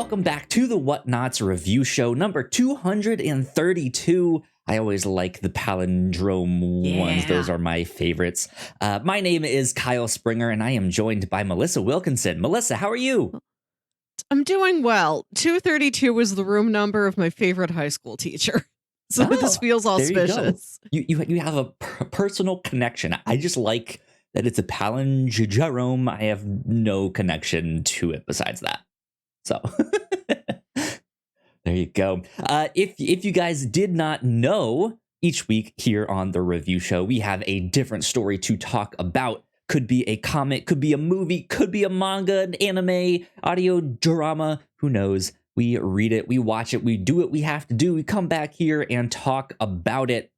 Welcome back to the Whatnauts review show number 232. I always like the palindrome ones. Those are my favorites. My name is Kyle Springer, and I am joined by Melissa Wilkinson. Melissa, how are you? I'm doing well. 232 was the room number of my favorite high school teacher. So this feels auspicious. You have a personal connection. I just like that it's a palindrome. I have no connection to it besides that. So there you go. If you guys did not know, each week here on the review show, we have a different story to talk about. Could be a comic, could be a movie, could be a manga, an anime, audio drama, who knows? We read it, we watch it, we do what we have to do. We come back here and talk about it.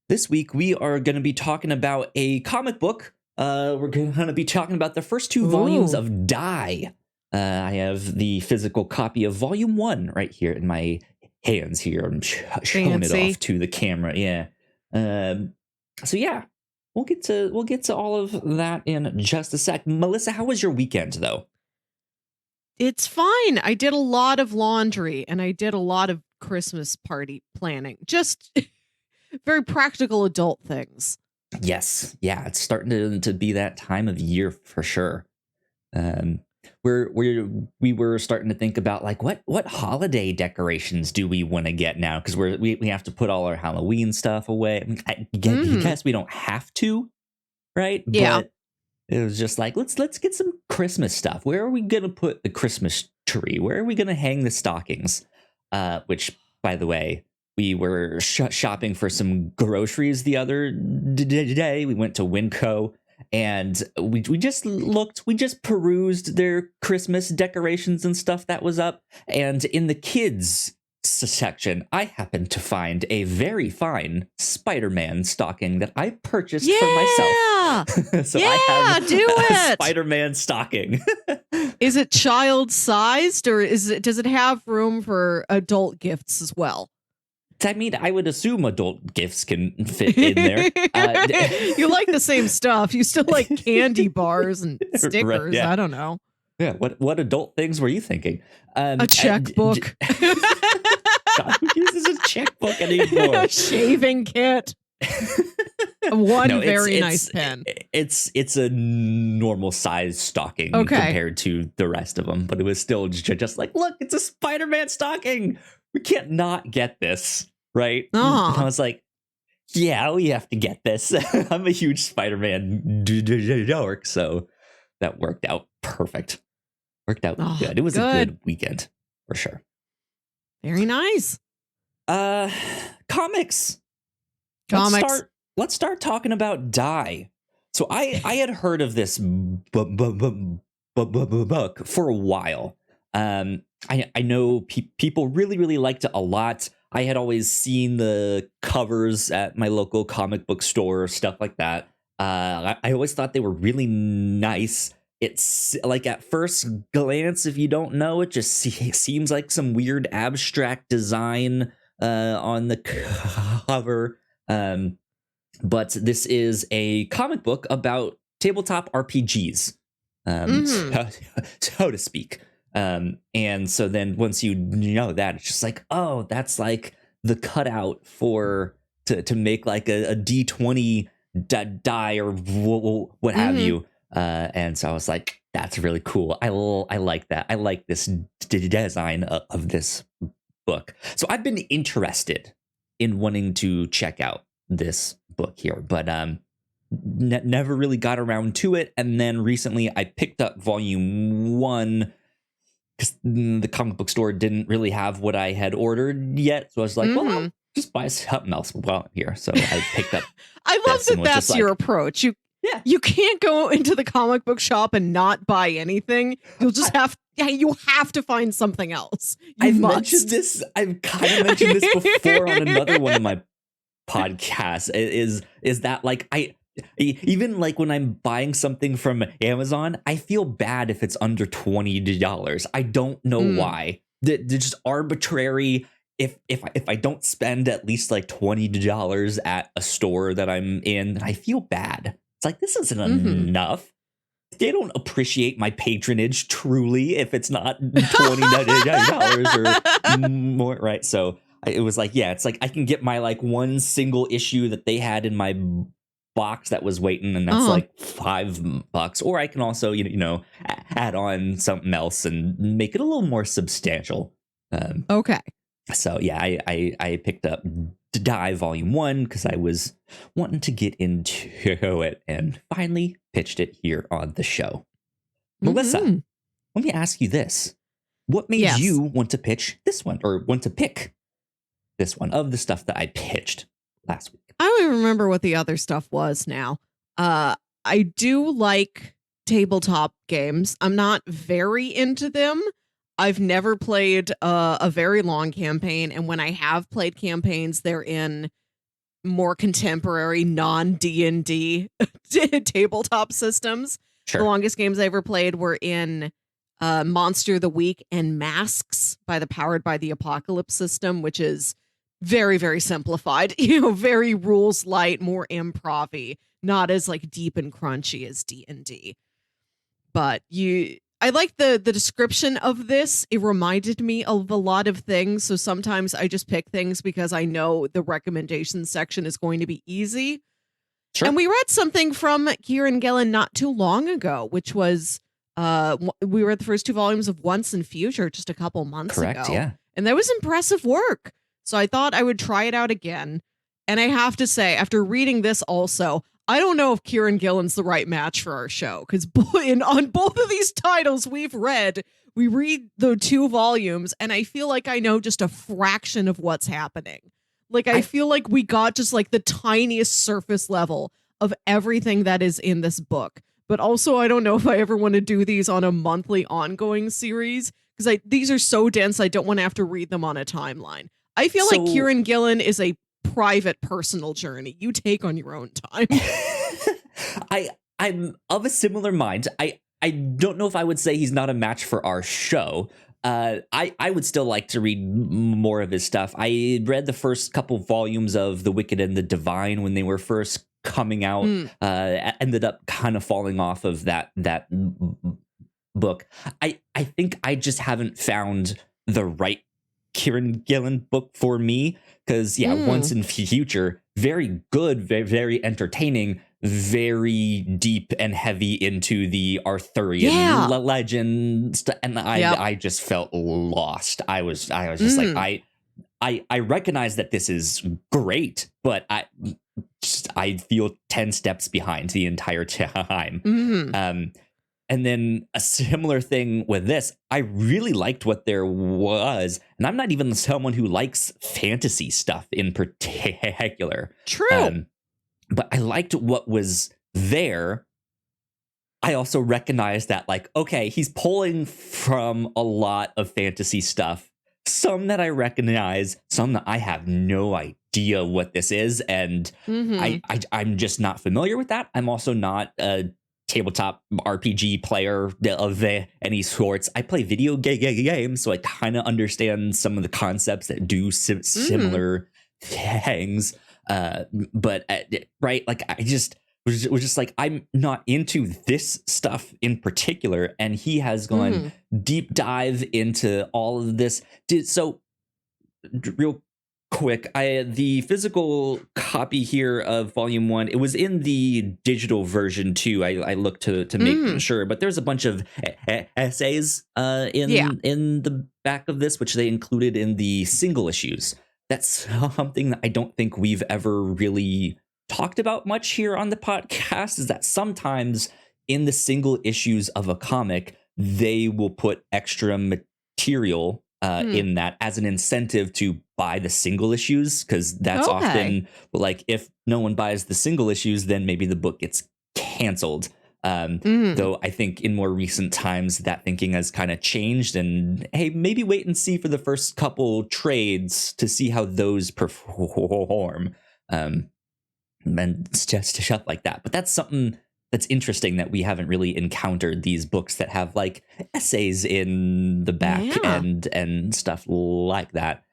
This week, we are going to be talking about a comic book. We're going to be talking about the first two volumes of Die. I have the physical copy of Volume 1 right here in my hands here. I'm showing it off to the camera. Yeah. So yeah, we'll get to all of that in just a sec. Melissa, how was your weekend though? It's fine. I did a lot of laundry and I did a lot of Christmas party planning. Just very practical adult things. Yes. Yeah, it's starting to be that time of year for sure. We were starting to think about like what holiday decorations do we want to get now, because we have to put all our Halloween stuff away. I guess we don't have to, right? Yeah. But it was just like let's get some Christmas stuff. Where are we gonna put the Christmas tree? Where are we gonna hang the stockings? Which, by the way, we were shopping for some groceries the other day. We went to Winco. And we just perused their Christmas decorations and stuff that was up. And in the kids section, I happened to find a very fine Spider-Man stocking that I purchased for myself. So I have a Spider-Man stocking. Is it child-sized, or does it have room for adult gifts as well? I mean, I would assume adult gifts can fit in there. You like the same stuff. You still like candy bars and stickers. Right, yeah. I don't know. Yeah. What adult things were you thinking? A checkbook. God, who uses a checkbook anymore? A shaving kit. One very nice pen. It's a normal size stocking compared to the rest of them, but it was still just like, look, it's a Spider-Man stocking. We can't not get this, right? And I was like, yeah, we have to get this. I'm a huge Spider-Man dork, so that worked out perfect. Worked out good. It was a good weekend, for sure. Very nice. Comics. Let's start talking about Die. So I had heard of this book for a while. I know people really liked it a lot. I had always seen the covers at my local comic book store, stuff like that. I always thought they were really nice. It's like at first glance, if you don't know, it just seems like some weird abstract design on the cover. But this is a comic book about tabletop RPGs, so to speak. And so then once you know that, it's just like, oh, that's like the cutout to make like a D20 die or what have you. And so I was like, that's really cool. I like that. I like this design of this book. So I've been interested in wanting to check out this book here, but never really got around to it. And then recently I picked up Volume 1 because the comic book store didn't really have what I had ordered yet. So I was like, well, I'll just buy something else while I'm here. So I picked up. I love that that's your approach. You can't go into the comic book shop and not buy anything. You'll just you have to find something else. I've kind of mentioned this before on another one of my podcasts is that like even like when I'm buying something from Amazon, I feel bad if it's under $20. I don't know why. They're just arbitrary. If I don't spend at least like $20 at a store that I'm in, then I feel bad. It's like, this isn't enough. they don't appreciate my patronage truly if it's not $29 or more, right? So it was like, yeah, it's like I can get my like one single issue that they had in my box that was waiting, and that's like $5, or I can also add on something else and make it a little more substantial. Okay. So yeah, I picked up Die Volume 1 because I was wanting to get into it and finally pitched it here on the show. Melissa, let me ask you this. What made you want to pitch this one, or want to pick this one of the stuff that I pitched last week? I don't even remember what the other stuff was now. I do like tabletop games. I'm not very into them. I've never played a very long campaign, and when I have played campaigns, they're in more contemporary, non-D&D tabletop systems. Sure. The longest games I ever played were in Monster of the Week and Masks by the Powered by the Apocalypse system, which is very, very simplified. Very rules light, more improv-y, not as like deep and crunchy as D&D. But I like the description of this. It reminded me of a lot of things. So sometimes I just pick things because I know the recommendation section is going to be easy. Sure. And we read something from Kieron Gillen not too long ago, which was we read the first 2 volumes of Once and Future just a couple months ago. Correct, yeah. And that was impressive work. So I thought I would try it out again. And I have to say, after reading this also, I don't know if Kieron Gillen's the right match for our show, because on both of these titles we read the 2 volumes, and I feel like I know just a fraction of what's happening. Like, I feel like we got just like the tiniest surface level of everything that is in this book. But also, I don't know if I ever want to do these on a monthly ongoing series, because these are so dense, I don't want to have to read them on a timeline. I feel like Kieron Gillen is a private personal journey you take on your own time. I'm of a similar mind. I don't know if I would say he's not a match for our show. I would still like to read more of his stuff. I read the first couple volumes of The Wicked and the Divine when they were first coming out. Ended up kind of falling off of that book. I think I just haven't found the right Kieron Gillen book for me, because Once in Future, very good, very, very entertaining, very deep and heavy into the Arthurian legend, and I just felt lost. I was just like, I recognize that this is great, but I feel 10 steps behind the entire time. And then a similar thing with this, I really liked what there was. And I'm not even someone who likes fantasy stuff in particular. True. But I liked what was there. I also recognized that, like, okay, he's pulling from a lot of fantasy stuff. Some that I recognize, some that I have no idea what this is. And I'm just not familiar with that. I'm also not a tabletop RPG player of any sorts. I play video games, so I kind of understand some of the concepts that do similar things. But right, like I just was just like, I'm not into this stuff in particular, and he has gone deep dive into all of this. So real quick, the physical copy here of Volume 1, it was in the digital version too. I looked to make sure, but there's a bunch of essays in the back of this, which they included in the single issues. That's something that I don't think we've ever really talked about much here on the podcast, is that sometimes in the single issues of a comic, they will put extra material in that as an incentive to buy the single issues, because that's often like, if no one buys the single issues, then maybe the book gets canceled. Though I think in more recent times that thinking has kind of changed, and hey, maybe wait and see for the first couple trades to see how those perform, and just stuff like that. But that's something that's interesting, that we haven't really encountered these books that have like essays in the back and stuff like that.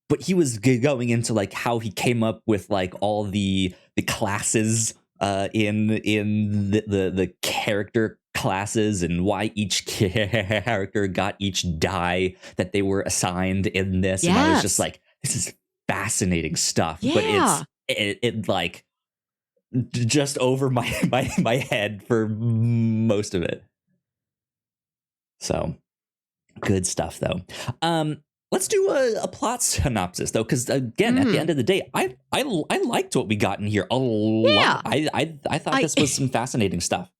But he was going into like how he came up with like all the classes in the character classes and why each character got each die that they were assigned in this. And I was just like, this is fascinating stuff. But it like just over my head for most of it. So good stuff though. Let's do a plot synopsis though, because again, at the end of the day, I liked what we got in here a lot. I thought this was some fascinating stuff.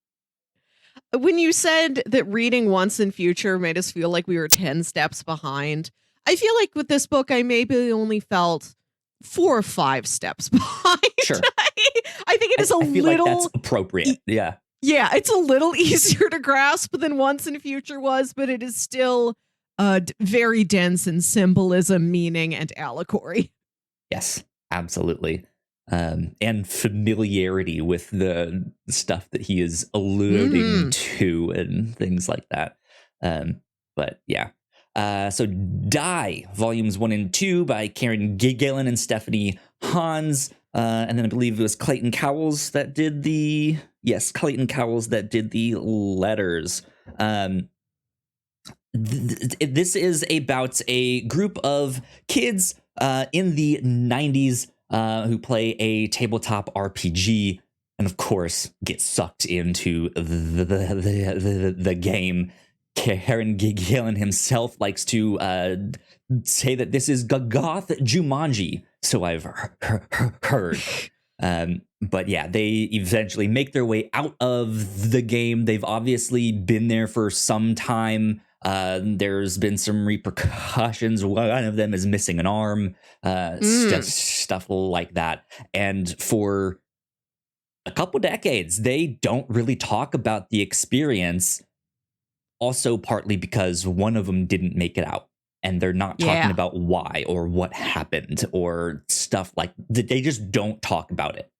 When you said that reading Once and Future made us feel like we were 10 steps behind, I feel like with this book, I maybe only felt 4 or 5 steps behind. Sure. I think it is I feel like that's appropriate. Yeah. Yeah, it's a little easier to grasp than Once and Future was, but it is still very dense in symbolism, meaning, and allegory. Yes, absolutely. And familiarity with the stuff that he is alluding to and things like that. But yeah. So Die, volumes 1 and 2 by Kieron, Gillen, and Stephanie Hans. And then I believe it was Clayton Cowles that did the letters. This is about a group of kids in the 90s who play a tabletop RPG and, of course, get sucked into the game. Kieron Gillen himself likes to say that this is goth Jumanji, so I've heard. But yeah, they eventually make their way out of the game. They've obviously been there for some time. There's been some repercussions. One of them is missing an arm, stuff like that. And for a couple decades, they don't really talk about the experience. Also, partly because one of them didn't make it out. And they're not talking about why or what happened or stuff like that. They just don't talk about it.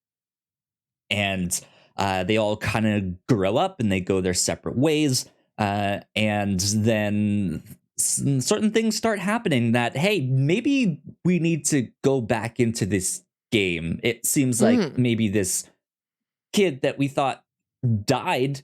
And they all kind of grow up and they go their separate ways. And then certain things start happening that, hey, maybe we need to go back into this game. It seems like maybe this kid that we thought died,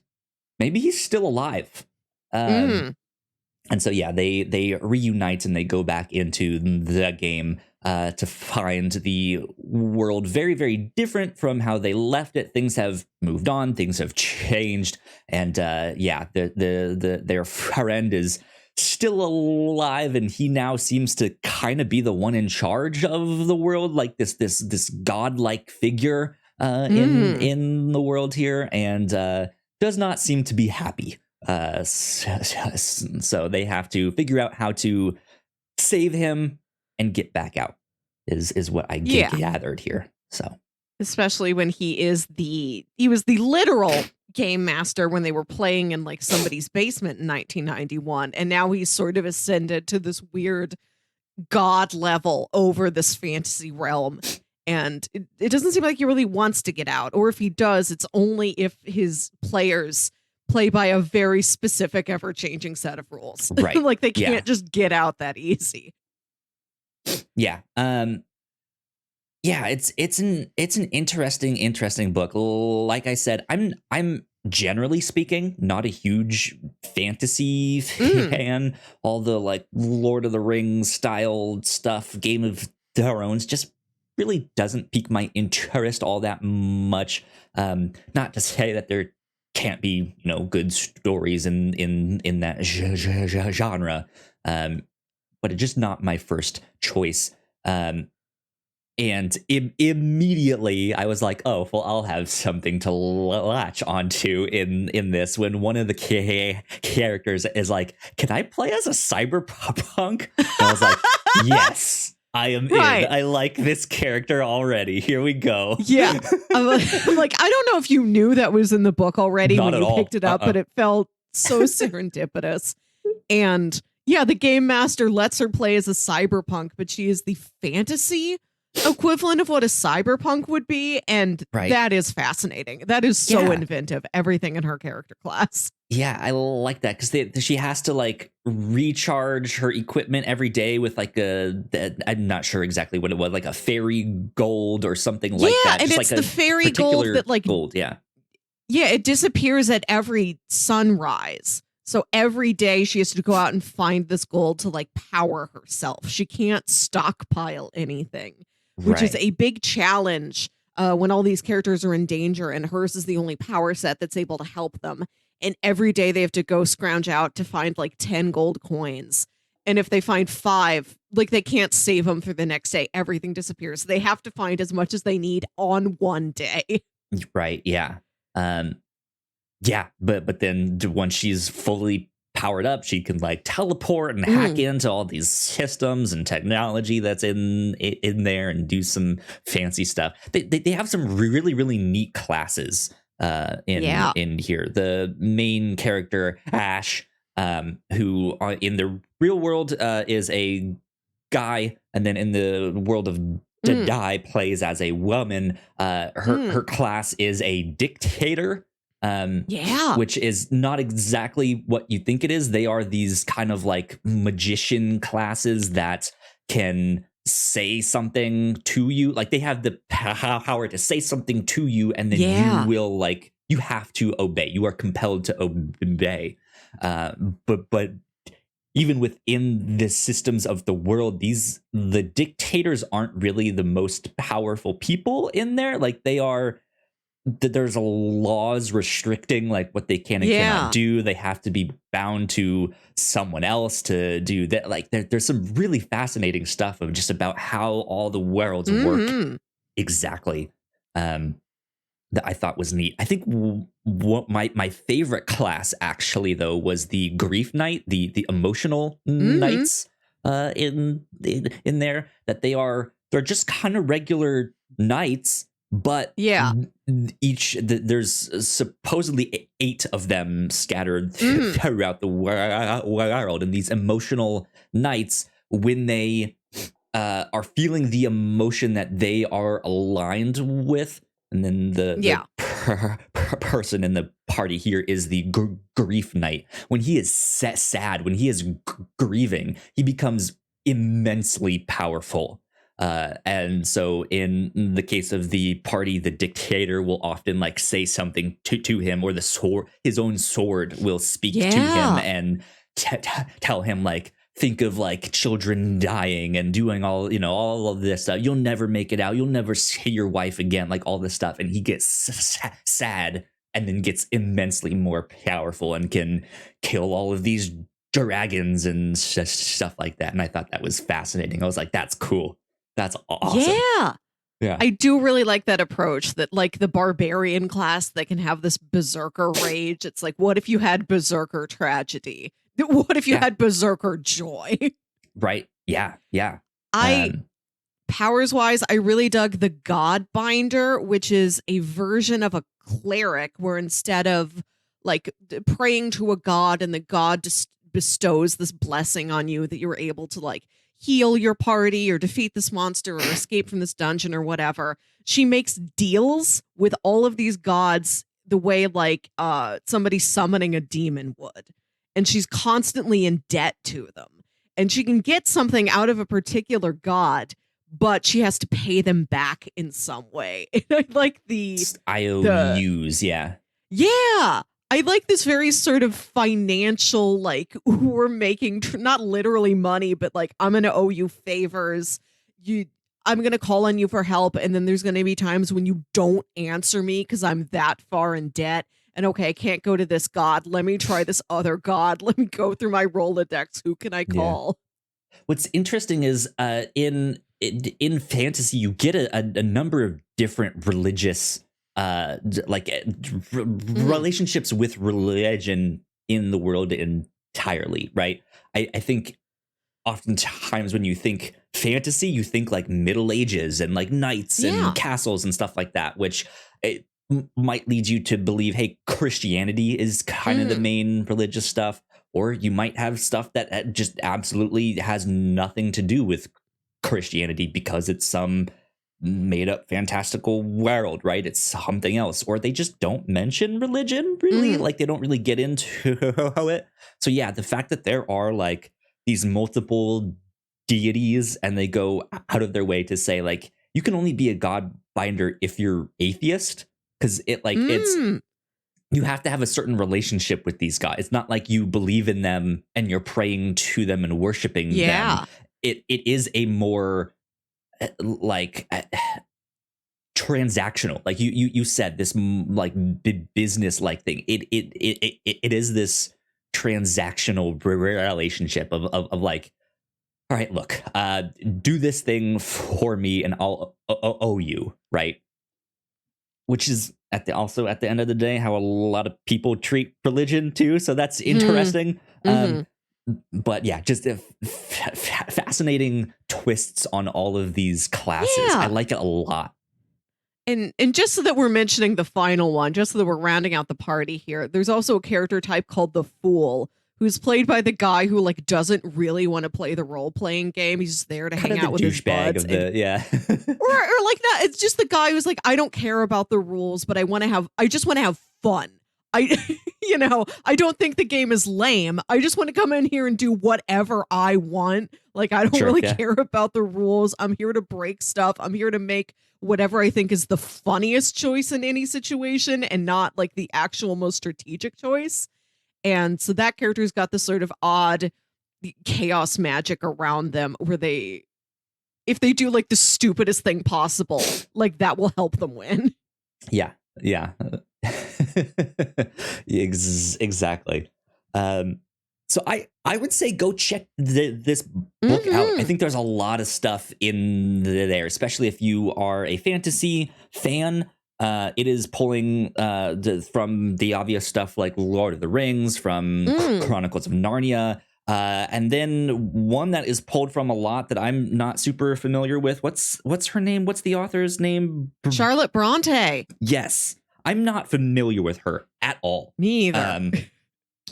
maybe he's still alive. And so, yeah, they reunite and they go back into the game to find the world very, very different from how they left it. Things have moved on. Things have changed. And their friend is still alive, and he now seems to kind of be the one in charge of the world, like this godlike figure in the world here, and does not seem to be happy. So they have to figure out how to save him and get back out is what I gathered here. So especially when he was the literal game master when they were playing in like somebody's basement in 1991, and now he's sort of ascended to this weird god level over this fantasy realm, and it doesn't seem like he really wants to get out, or if he does, it's only if his players play by a very specific, ever-changing set of rules. Right. Like they can't just get out that easy. Yeah. It's an interesting book. Like I said, I'm generally speaking not a huge fantasy fan. All the like Lord of the Rings style stuff, Game of Thrones just really doesn't pique my interest all that much. Not to say that there can't be, good stories in that genre, but it's just not my first choice. And immediately I was like, oh, well, I'll have something to latch onto in this, when one of the characters is like, can I play as a cyberpunk? And I was like, yes, I am in. I like this character already. Here we go. Yeah. I'm like, I don't know if you knew that was in the book already Not when you all. picked it up, but it felt so serendipitous. And yeah, the game master lets her play as a cyberpunk, but she is the fantasy equivalent of what a cyberpunk would be. And that is fascinating. That is so inventive. Everything in her character class. Yeah, I like that because she has to like recharge her equipment every day with like I'm not sure exactly what it was, like a fairy gold or something like that. Yeah, and just it's like the fairy gold that like gold. Yeah, Yeah, it disappears at every sunrise. So every day she has to go out and find this gold to like power herself. She can't stockpile anything, which is Right. a big challenge when all these characters are in danger and hers is the only power set that's able to help them. And every day they have to go scrounge out to find like 10 gold coins. And if they find 5, like they can't save them for the next day. Everything disappears. They have to find as much as they need on one day. Right. Yeah. Um, yeah. But then once she's fully powered up, she can like teleport and hack into all these systems and technology that's in there and do some fancy stuff. They have some really, really neat classes in here. The main character, Ash, who in the real world is a guy, and then in the world of Dadai plays as a woman. Her class is a dictator, which is not exactly what you think it is. They are these kind of like magician classes that can say something to you. Like they have the power to say something to you, and then you will like, you have to obey. You are compelled to obey. But even within the systems of the world, the dictators aren't really the most powerful people in there. Like they are, there's laws restricting like what they can and cannot do. They have to be bound to someone else to do that. Like there's some really fascinating stuff of just about how all the worlds work exactly. That I thought was neat. I think what my favorite class actually though was the grief knight, the emotional knights in there. That they're just kind of regular knights, but there's supposedly 8 of them scattered throughout the world, and these emotional knights, when they are feeling the emotion that they are aligned with. And then the person in the party here is the grief knight. When he is sad, when he is grieving, he becomes immensely powerful. And so in the case of the party, the dictator will often like say something to him, or his own sword will speak to him and tell him like, think of like children dying and doing all of this stuff. You'll never make it out. You'll never see your wife again, like all this stuff. And he gets sad and then gets immensely more powerful and can kill all of these dragons and stuff like that. And I thought that was fascinating. I was like, that's cool. That's awesome. Yeah. I do really like that approach, that like the barbarian class that can have this berserker rage. It's like, what if you had berserker tragedy? What if you had berserker joy? Right. Yeah. Powers wise, I really dug the God Binder, which is a version of a cleric where instead of like praying to a god and the god just bestows this blessing on you that you're able to like heal your party or defeat this monster or escape from this dungeon or whatever. She makes deals with all of these gods the way like somebody summoning a demon would. And she's constantly in debt to them. And she can get something out of a particular god, but she has to pay them back in some way. And I like the IOUs, yeah. Yeah. I like this very sort of financial, like, we're making not literally money, but like, I'm going to owe you favors. I'm going to call on you for help. And then there's going to be times when you don't answer me because I'm that far in debt. And okay, I can't go to this god. Let me try this other god. Let me go through my Rolodex. Who can I call? Yeah. What's interesting is in fantasy, you get a number of different religious relationships with religion in the world entirely, right? I think oftentimes when you think fantasy, you think like Middle Ages and like knights and castles and stuff like that, which might lead you to believe, hey, Christianity is kind of the main religious stuff, or you might have stuff that just absolutely has nothing to do with Christianity because it's some made up fantastical world, right? It's something else, or they just don't mention religion really, like they don't really get into it. So yeah, the fact that there are like these multiple deities and they go out of their way to say like, you can only be a god binder if you're atheist, because it like you have to have a certain relationship with these guys. It's not like you believe in them and you're praying to them and worshiping them. It is a more transactional, like you said, this like business like thing. It is this transactional relationship of like, all right, look, do this thing for me and I'll owe you, right? Which is at the end of the day how a lot of people treat religion too. So that's interesting. But yeah, just fascinating twists on all of these classes. I like it a lot. And just so that we're mentioning the final one, just so that we're rounding out the party here, there's also a character type called the Fool, who's played by the guy who like doesn't really want to play the role-playing game. He's just there to hang out with his buds. or like that. It's just the guy who's like, I don't care about the rules, but I just want to have fun. I don't think the game is lame. I just want to come in here and do whatever I want. Like, I don't really care about the rules. I'm here to break stuff. I'm here to make whatever I think is the funniest choice in any situation and not like the actual most strategic choice. And so that character's got this sort of odd chaos magic around them where if they do like the stupidest thing possible, like that will help them win. Yeah. Exactly. So I would say go check this book out. I think there's a lot of stuff in there, especially if you are a fantasy fan. It is pulling from the obvious stuff like Lord of the Rings, from Chronicles of Narnia, and then one that is pulled from a lot that I'm not super familiar with. What's her name? What's the author's name? Charlotte Bronte. Yes. I'm not familiar with her at all. Me either.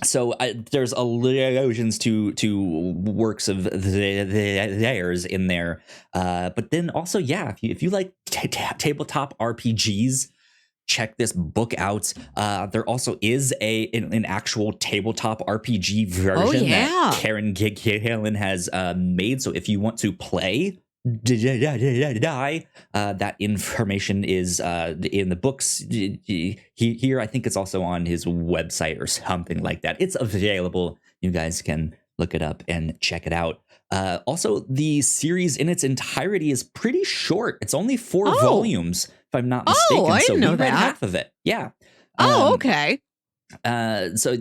So there's allusions to works of theirs in there. But then also, if you like tabletop RPGs, check this book out. There also is an actual tabletop RPG version that Kieron Gillen has made. So if you want to play that information is in the books here. I think it's also on his website or something like that. It's available. You guys can look it up and check it out. Also, the series in its entirety is pretty short. It's only 4 volumes, if I'm not mistaken. I didn't know that. Half of it. Yeah. Okay. So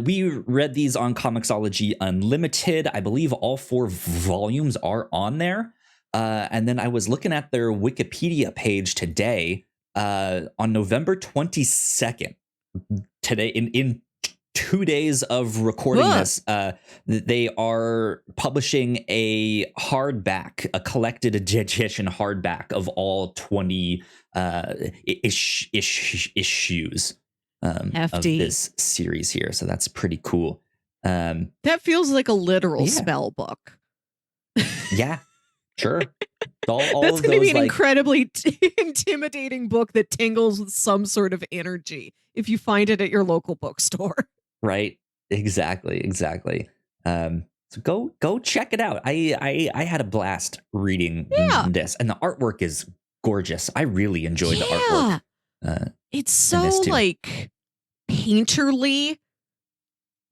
we read these on Comixology Unlimited. I believe all 4 volumes are on there. And then I was looking at their Wikipedia page today, on November 22nd, today, in 2 days of recording this, they are publishing a collected edition hardback of all 20 issues of this series here. So that's pretty cool. That feels like a literal spell book. Yeah. Sure. That's going to be an incredibly intimidating book that tingles with some sort of energy if you find it at your local bookstore. Right. Exactly. So go check it out. I had a blast reading this, and the artwork is gorgeous. I really enjoyed the artwork. It's so like painterly.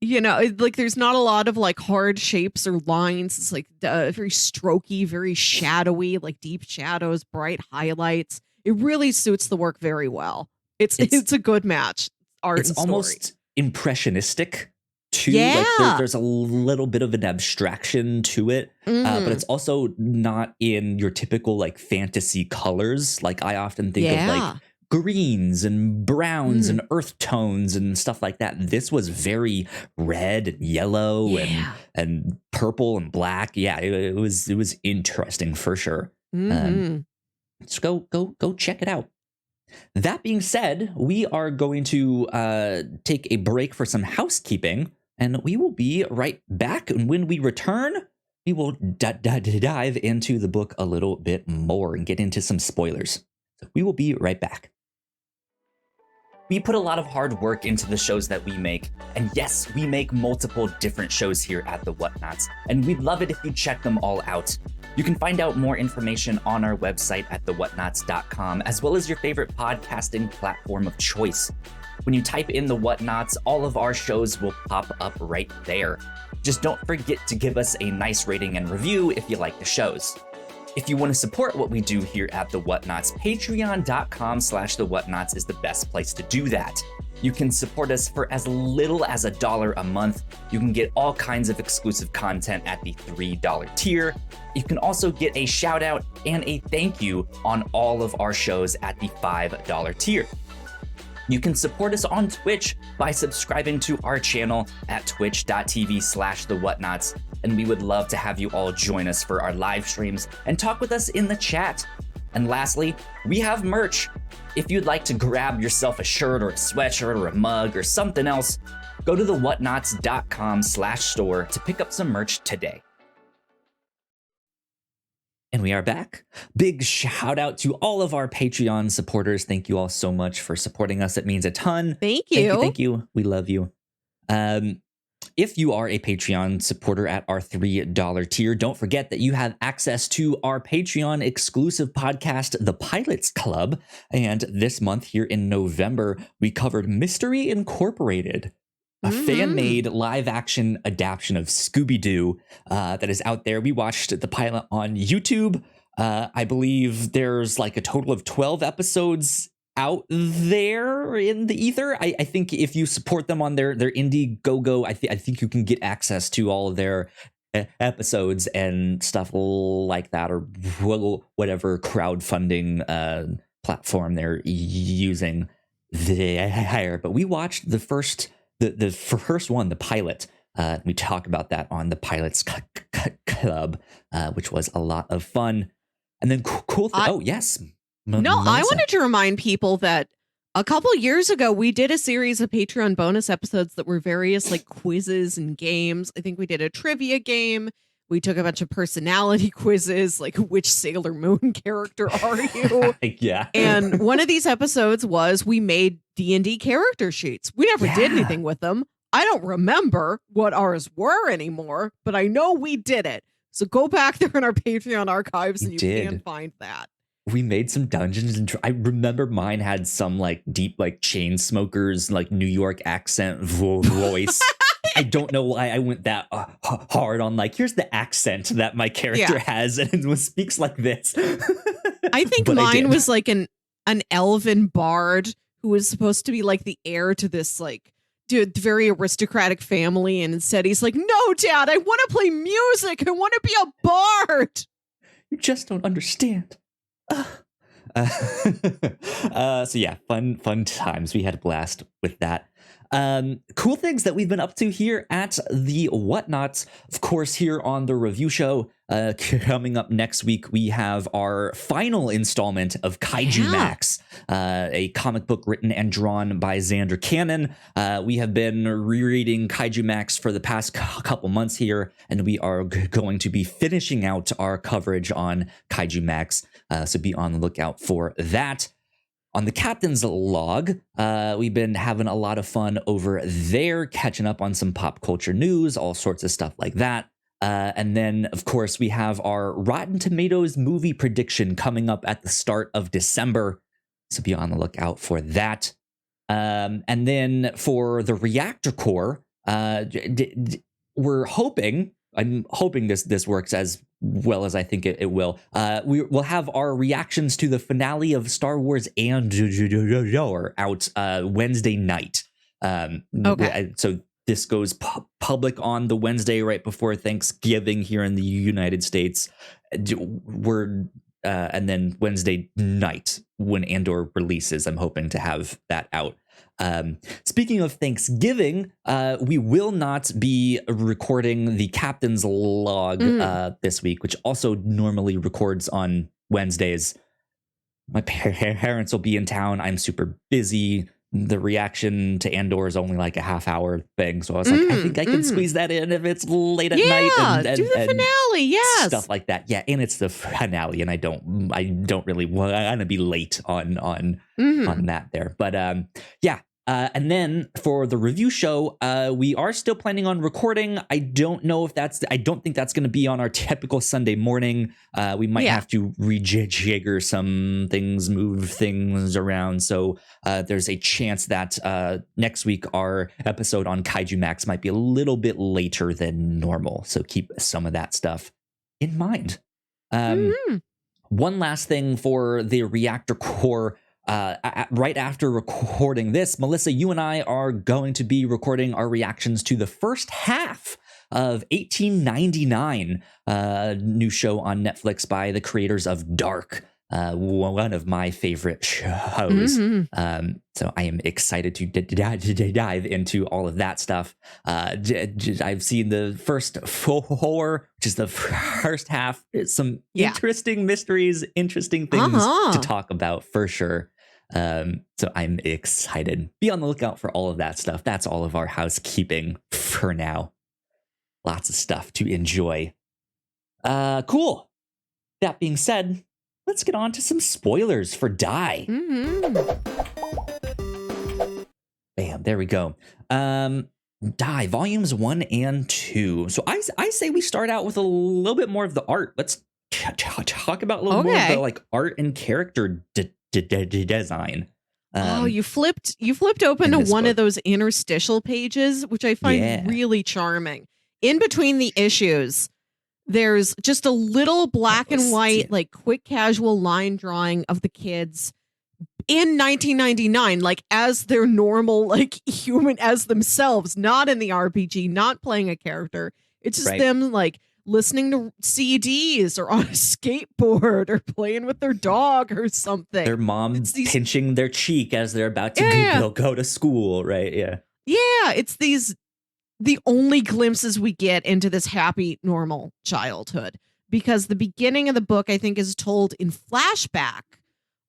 Like there's not a lot of like hard shapes or lines. It's like very strokey, very shadowy, like deep shadows, bright highlights. It really suits the work very well. It's a good match. Art. It's almost impressionistic too. Yeah. Like there's a little bit of an abstraction to it, but it's also not in your typical like fantasy colors. Like I often think of like greens and browns and earth tones and stuff like that. This was very red and yellow and purple and black. Yeah, it was interesting for sure. So go check it out. That being said, we are going to take a break for some housekeeping, and we will be right back. And when we return, we will dive into the book a little bit more and get into some spoilers. So we will be right back. We put a lot of hard work into the shows that we make, and yes, we make multiple different shows here at the Whatnauts, and we'd love it if you check them all out. You can find out more information on our website at thewhatnauts.com, as well as your favorite podcasting platform of choice. When you type in the Whatnauts, all of our shows will pop up right there. Just don't forget to give us a nice rating and review if you like the shows. If you want to support what we do here at The Whatnauts, patreon.com/The Whatnauts is the best place to do that. You can support us for as little as $1 a month. You can get all kinds of exclusive content at the $3 tier. You can also get a shout out and a thank you on all of our shows at the $5 tier. You can support us on Twitch by subscribing to our channel at twitch.tv/The Whatnauts, and we would love to have you all join us for our live streams and talk with us in the chat. And lastly, we have merch. If you'd like to grab yourself a shirt or a sweatshirt or a mug or something else, go to thewhatnauts.com/store to pick up some merch today. And we are back. Big shout out to all of our Patreon supporters. Thank you all so much for supporting us. It means a ton. Thank you. Thank you. We love you. If you are a Patreon supporter at our $3 tier, don't forget that you have access to our Patreon exclusive podcast, The Pilots Club. And this month here in November, we covered Mystery Incorporated, a fan-made live-action adaptation of Scooby-Doo that is out there. We watched the pilot on YouTube. I believe there's like a total of 12 episodes out there in the ether. I think if you support them on their Indiegogo, I think you can get access to all of their episodes and stuff like that, or whatever crowdfunding platform they're using there. But we watched the first one, the pilot. We talk about that on the Pilots Club, which was a lot of fun. And then oh yes. I wanted to remind people that a couple years ago, we did a series of Patreon bonus episodes that were various like quizzes and games. I think we did a trivia game. We took a bunch of personality quizzes, like which Sailor Moon character are you? Yeah. And one of these episodes was we made D&D character sheets. We never did anything with them. I don't remember what ours were anymore, but I know we did it. So go back there in our Patreon archives and you can find that. We made some dungeons, and I remember mine had some like deep, like chain smokers, like New York accent voice. I don't know why I went that hard on like, here's the accent that my character has, and it speaks like this. I think mine was like an elven bard who was supposed to be like the heir to this like very aristocratic family, and instead he's like, no, Dad, I want to play music. I want to be a bard. You just don't understand. So yeah, fun times. We had a blast with that. Cool things that we've been up to here at the Whatnauts. Of course, here on the review show, coming up next week, we have our final installment of Kaiju Max, a comic book written and drawn by Xander Cannon. We have been rereading Kaiju Max for the past couple months here, and we are going to be finishing out our coverage on Kaiju Max. So be on the lookout for that. On the Captain's Log, we've been having a lot of fun over there, catching up on some pop culture news, all sorts of stuff like that. And then, of course, we have our Rotten Tomatoes movie prediction coming up at the start of December. So be on the lookout for that. And then for the Reactor Core, we're hoping... I'm hoping this works as well as I think it will. We will have our reactions to the finale of Star Wars Andor out Wednesday night. Okay. So this goes public on the Wednesday right before Thanksgiving here in the United States. And then Wednesday night when Andor releases, I'm hoping to have that out. Speaking of Thanksgiving, we will not be recording the Captain's Log this week, which also normally records on Wednesdays. My parents will be in town. I'm super busy. The reaction to Andor is only like a half-hour thing, so I was like, I think I can squeeze that in if it's late at night. And do the finale, stuff like that. Yeah, and it's the finale, and I don't really want to be late on that there. But And then for the review show, we are still planning on recording. I don't think that's going to be on our typical Sunday morning. We might have to rejigger some things, move things around. So there's a chance that next week our episode on Kaiju Max might be a little bit later than normal. So keep some of that stuff in mind. One last thing for the Reactor Core. Right after recording this, Melissa, you and I are going to be recording our reactions to the first half of 1899, new show on Netflix by the creators of Dark, one of my favorite shows. So I am excited to dive into all of that stuff. I've seen the first 4, which is the first half. It's some interesting mysteries, interesting things to talk about for sure. So I'm excited. Be on the lookout for all of that stuff. That's all of our housekeeping for now. Lots of stuff to enjoy. Cool. That being said, let's get on to some spoilers for Die. Bam, there we go. Die, volumes 1 and 2. So I say we start out with a little bit more of the art. Let's talk about a little more of the like art and character design. You flipped open to one of those interstitial pages, which I find really charming. In between the issues, there's just a little black and white, like quick casual line drawing of the kids in 1999, like as their normal, like human as themselves, not in the RPG, not playing a character. It's just them like listening to CDs or on a skateboard or playing with their dog or something. Their mom pinching their cheek as they're about to go to school, right? Yeah, it's the only glimpses we get into this happy, normal childhood, because the beginning of the book, I think, is told in flashback.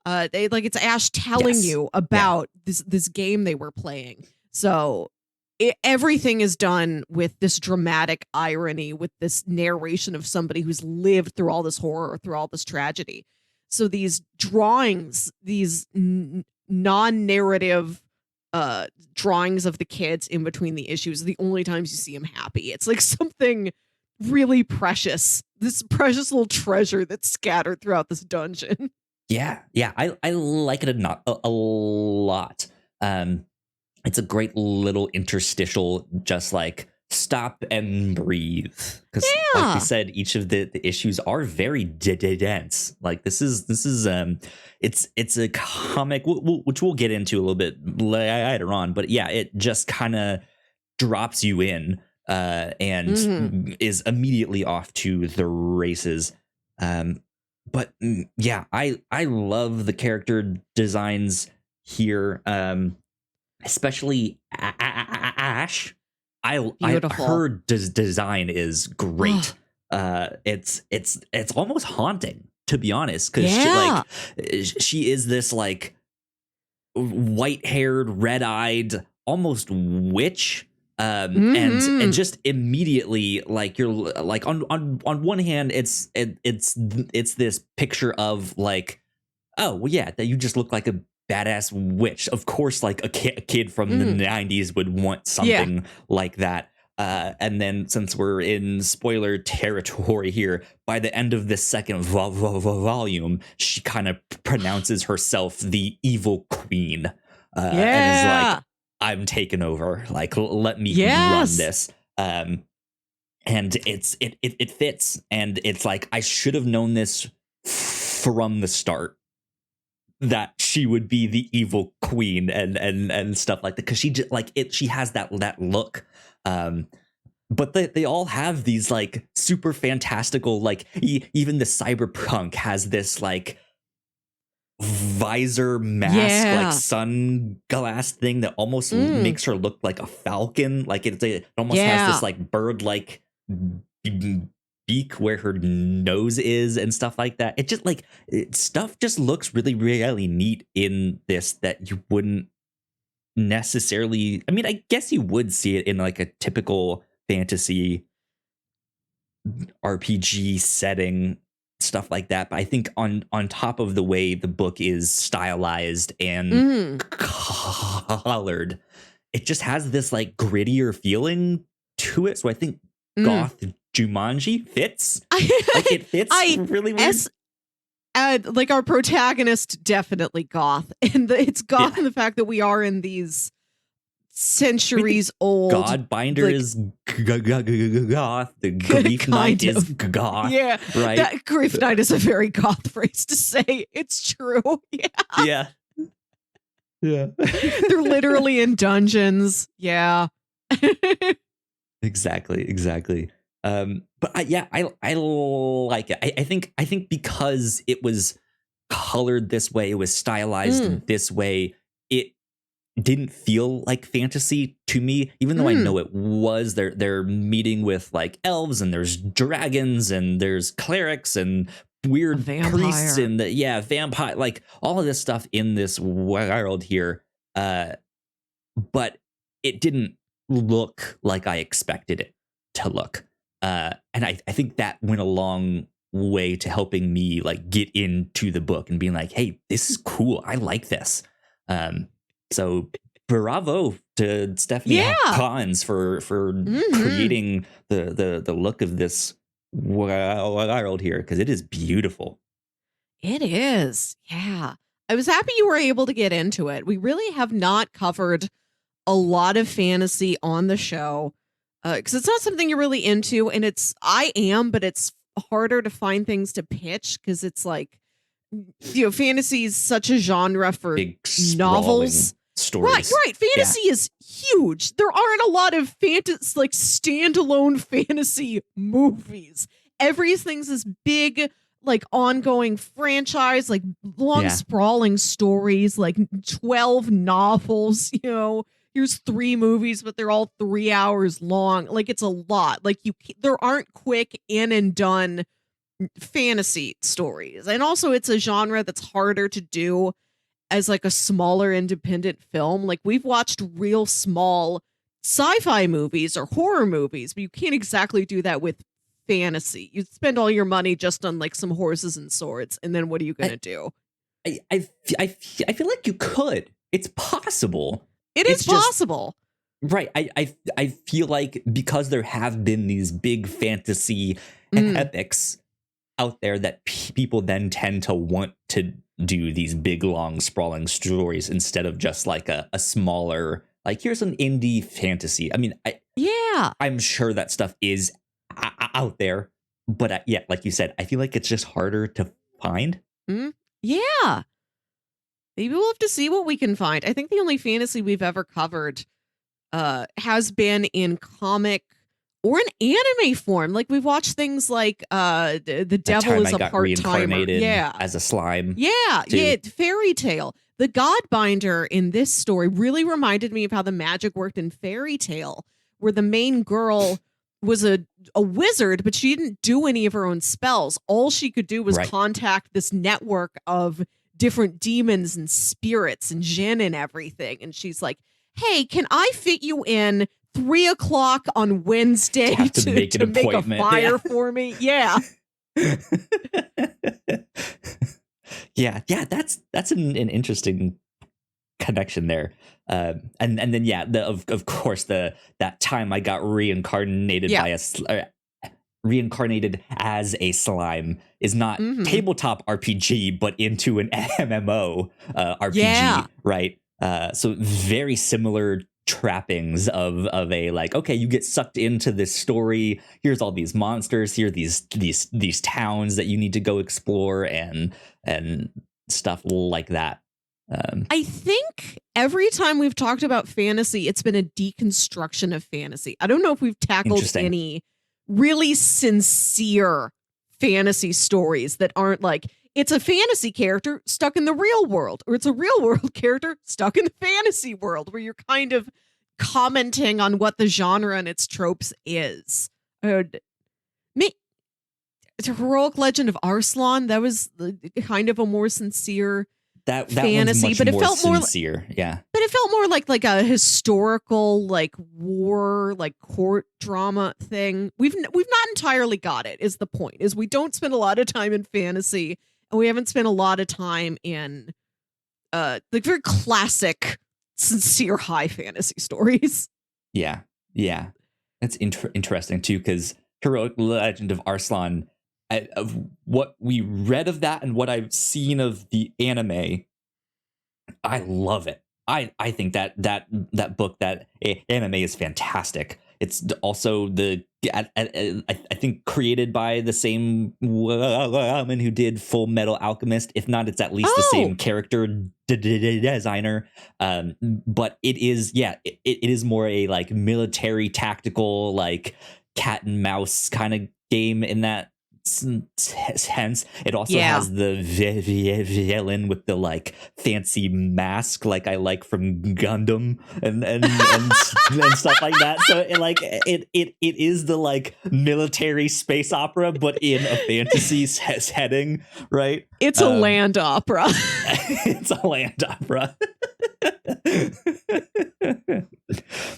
It's Ash telling you about this game they were playing. So everything is done with this dramatic irony, with this narration of somebody who's lived through all this horror, through all this tragedy. So these drawings, these non-narrative drawings of the kids in between the issues are the only times you see them happy. It's like something really precious, this precious little treasure that's scattered throughout this dungeon. I like it a lot. It's a great little interstitial, just like stop and breathe, because like we said, each of the issues are very dense. Like this is it's a comic which we'll get into a little bit later on, but it just kind of drops you in and is immediately off to the races. But I love the character designs here, especially Ash. Her design is great. It's almost haunting, to be honest, because she is this like white-haired, red-eyed, almost witch. And just immediately, like, you're like on one hand, it's this picture of like, oh well, that you just look like a badass witch. Of course, like a kid from the 90s would want something like that. And then, since we're in spoiler territory here, by the end of this second volume, she kind of pronounces herself the evil queen, and is like, I'm taking over. Like, let me run this. And it fits. And it's like, I should have known this from the start, that she would be the evil queen and stuff like that. Because she just like it. She has that look. But they all have these like super fantastical, like even the cyberpunk has this like visor mask, like sunglass thing that almost makes her look like a falcon. Like it almost has this like bird like beak where her nose is and stuff like that. It just like stuff just looks really, really neat in this that you wouldn't necessarily. I mean, I guess you would see it in like a typical fantasy RPG setting stuff like that. But I think on top of the way the book is stylized and colored, it just has this like grittier feeling to it. So I think goth Jumanji fits. Like it fits really weird. Like our protagonist, definitely goth, and it's goth in the fact that we are in these centuries old. Godbinder is goth. The Grief Knight is goth. Yeah, right. That Grief Knight is a very goth phrase to say. It's true. Yeah. They're literally in dungeons. Yeah. Exactly. But I like it. I think because it was colored this way, it was stylized this way, it didn't feel like fantasy to me, even though I know it was. They're meeting with like elves, and there's dragons, and there's clerics and weird priests, and vampire, like all of this stuff in this world here. But it didn't look like I expected it to look. And I think that went a long way to helping me like get into the book and being like, hey, this is cool. I like this. So bravo to Stephanie Hans for creating the look of this world here, because it is beautiful. It is. Yeah. I was happy you were able to get into it. We really have not covered a lot of fantasy on the show because it's not something you're really into, and but it's harder to find things to pitch because it's like, fantasy is such a genre for big novels. Stories. Right. Fantasy is huge. There aren't a lot of standalone fantasy movies. Everything's this big, like, ongoing franchise, like long sprawling stories, like 12 novels, here's 3 movies, but they're all 3 hours long. Like, it's a lot. Like, there aren't quick in and done fantasy stories. And also it's a genre that's harder to do as like a smaller independent film. Like, we've watched real small sci-fi movies or horror movies, but you can't exactly do that with fantasy. You spend all your money just on like some horses and swords, and then what are you gonna do? I feel like you could. It's possible. It's possible. Right. I feel like because there have been these big fantasy epics out there that people then tend to want to do these big, long, sprawling stories instead of just like a smaller, like, here's an indie fantasy. I mean, I'm sure that stuff is out there, but like you said, I feel like it's just harder to find. Yeah. Maybe we'll have to see what we can find. I think the only fantasy we've ever covered has been in comic or in anime form. Like, we've watched things like The Devil is a Part-Timer. As a slime. Fairy Tale. The Godbinder in this story really reminded me of how the magic worked in Fairy Tale, where the main girl was a wizard, but she didn't do any of her own spells. All she could do was contact this network of different demons and spirits and jinn and everything. And she's like, hey, can I fit you in 3:00 on Wednesday to make a fire for me? Yeah. That's an interesting connection there. And then of course that time I got reincarnated reincarnated as a slime is not tabletop RPG, but into an MMO RPG, right? So very similar trappings of a, like, okay, you get sucked into this story. Here's all these monsters. Here are these towns that you need to go explore and stuff like that. I think every time we've talked about fantasy, it's been a deconstruction of fantasy. I don't know if we've tackled any really sincere fantasy stories that aren't like, it's a fantasy character stuck in the real world, or it's a real world character stuck in the fantasy world, where you're kind of commenting on what the genre and its tropes is. It's a Heroic Legend of Arslan. That was kind of a more sincere fantasy, one's much but it more felt more sincere. Yeah. But it felt more like a historical, like war, like court drama thing. We've not entirely got it. Is the point? Is we don't spend a lot of time in fantasy, and we haven't spent a lot of time in like very classic, sincere high fantasy stories. Yeah, that's interesting too, because Heroic Legend of Arslan, of what we read of that and what I've seen of the anime, I love it. I think that book, that anime, is fantastic. It's also I think created by the same woman who did Full Metal Alchemist. If not, it's at least the same character designer. But it is, it is more a like military tactical, like cat and mouse kind of game in that sense. It also has the villain with the like fancy mask, like I like from Gundam and stuff like that. So it is the like military space opera, but in a fantasy setting, right? It's a land opera. It's a land opera.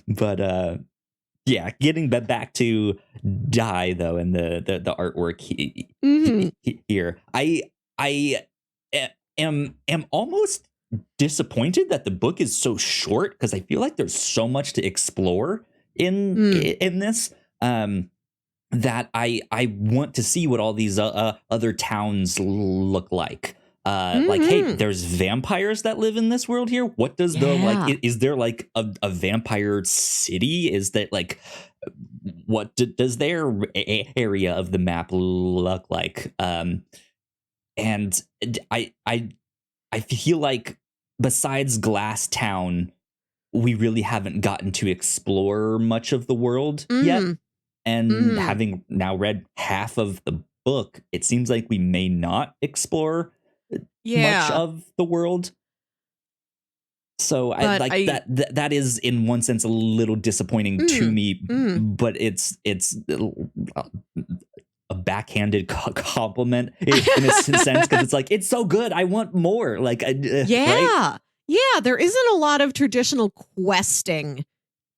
But yeah, getting back to Dai though, and the artwork here, I am almost disappointed that the book is so short, because I feel like there's so much to explore in this, that I want to see what all these other towns look like. Like, hey, there's vampires that live in this world here. What does the like? Is there like a vampire city? Is that like, what does their area of the map look like? And I feel like besides Glass Town, we really haven't gotten to explore much of the world yet. And having now read half of the book, it seems like we may not explore much of the world. So that is in one sense a little disappointing to me, but it's a backhanded compliment in a sense, because it's like, it's so good, I want more. Like, right? Yeah, there isn't a lot of traditional questing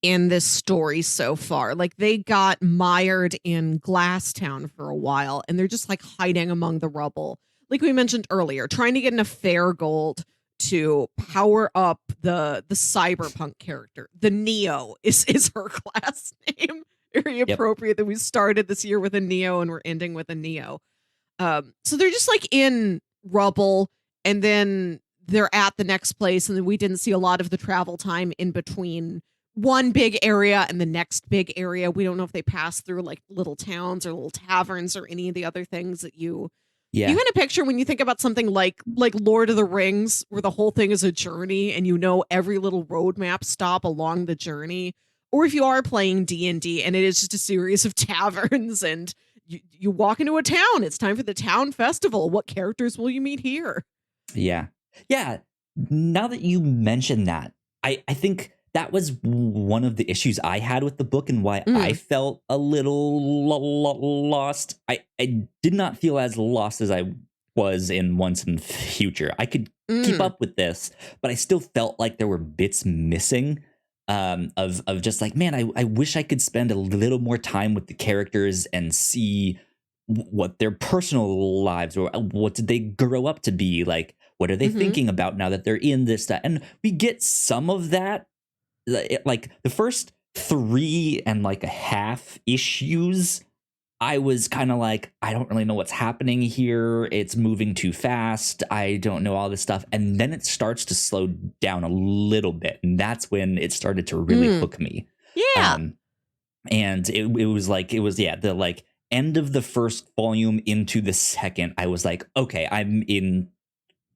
in this story so far. Like, they got mired in Glasstown for a while, and they're just like hiding among the rubble. Like we mentioned earlier, trying to get enough fair gold to power up the cyberpunk character. The Neo is her class name. Very appropriate that we started this year with a Neo and we're ending with a Neo. So they're just like in rubble, and then they're at the next place, and then we didn't see a lot of the travel time in between one big area and the next big area. We don't know if they pass through like little towns or little taverns or any of the other things that you kind of picture when you think about something like Lord of the Rings, where the whole thing is a journey and you know every little roadmap stop along the journey. Or if you are playing D&D and it is just a series of taverns and you walk into a town, it's time for the town festival. What characters will you meet here? Yeah. Now that you mention that, I think that was one of the issues I had with the book, and why I felt a little lost. I did not feel as lost as I was in Once and Future. I could keep up with this, but I still felt like there were bits missing, of just like, man, I wish I could spend a little more time with the characters and see what their personal lives, or what did they grow up to be like, what are they thinking about now that they're in this, that. And we get some of that. Like the first 3.5 issues, I was kind of like, I don't really know what's happening here. It's moving too fast. I don't know all this stuff. And then it starts to slow down a little bit. And that's when it started to really hook me. Yeah. And it was the like end of the first volume into the second, I was like, okay, I'm in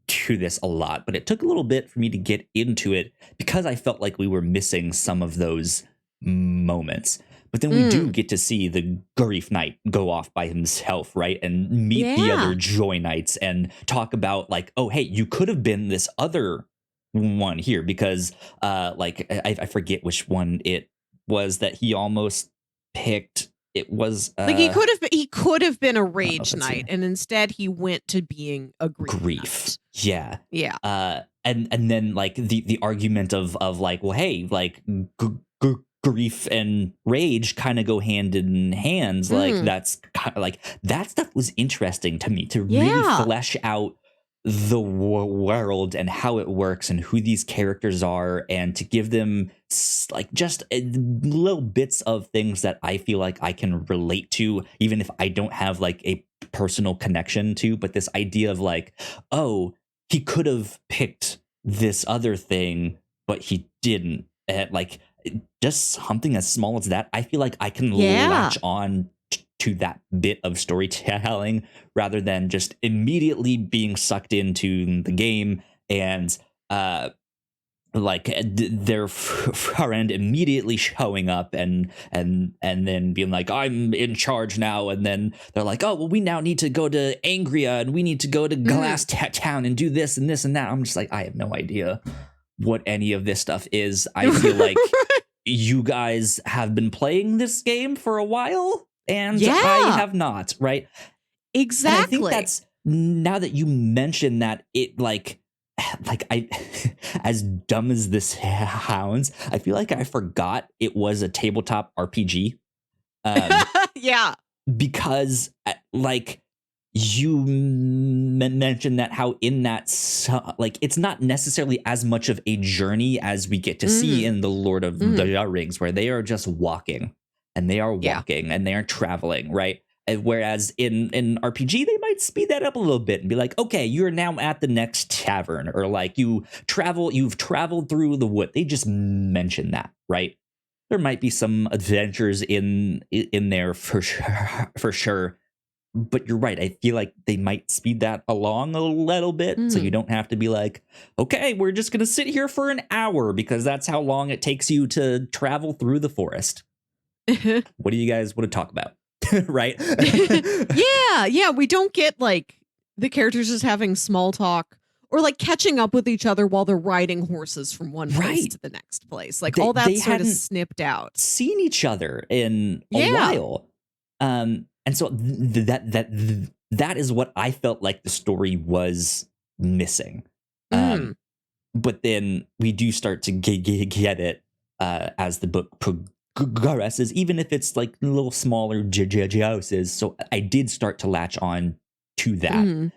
to this a lot. But it took a little bit for me to get into it, because I felt like we were missing some of those moments. But then we do get to see the Grief Knight go off by himself, right? And meet the other Joy Knights and talk about like, oh, hey, you could have been this other one here, because I forget which one it was that he almost picked. It was like he could have been a Rage Knight, and instead he went to being a Grief Knight. Yeah. Yeah. And then like the argument of like, well, hey, like grief and rage kind of go hand in hands. Like that's kind of like that stuff was interesting to me to really flesh out the world and how it works and who these characters are, and to give them like just little bits of things that I feel like I can relate to, even if I don't have like a personal connection to. But this idea of like, oh, he could have picked this other thing, but he didn't. And like just something as small as that, I feel like I can latch on to that bit of storytelling rather than just immediately being sucked into the game and like their friend immediately showing up and then being like, I'm in charge now, and then they're like, oh well, we now need to go to Angria and we need to go to Glass Town and do this and this and that. I'm just like, I have no idea what any of this stuff is. I feel like you guys have been playing this game for a while and I have not, right? Exactly. And I think that's, now that you mention that, it like I, as dumb as this sounds, I feel like I forgot it was a tabletop RPG. Yeah. Because like you mentioned that how in that like it's not necessarily as much of a journey as we get to see in the Lord of the Rings, where they are just walking and they are walking and they are traveling, right? Whereas in RPG, they might speed that up a little bit and be like, okay, you're now at the next tavern, or like you've traveled through the wood. They just mention that, right? There might be some adventures in there for sure. But you're right. I feel like they might speed that along a little bit, so you don't have to be like, okay, we're just going to sit here for an hour because that's how long it takes you to travel through the forest. What do you guys want to talk about? Right? Yeah. We don't get like the characters just having small talk or like catching up with each other while they're riding horses from one place to the next place. Like all that sort of snipped out. Seen each other in a while. And so that is what I felt like the story was missing. But then we do start to get it as the book progresses, even if it's like little smaller doses. So I did start to latch on to that.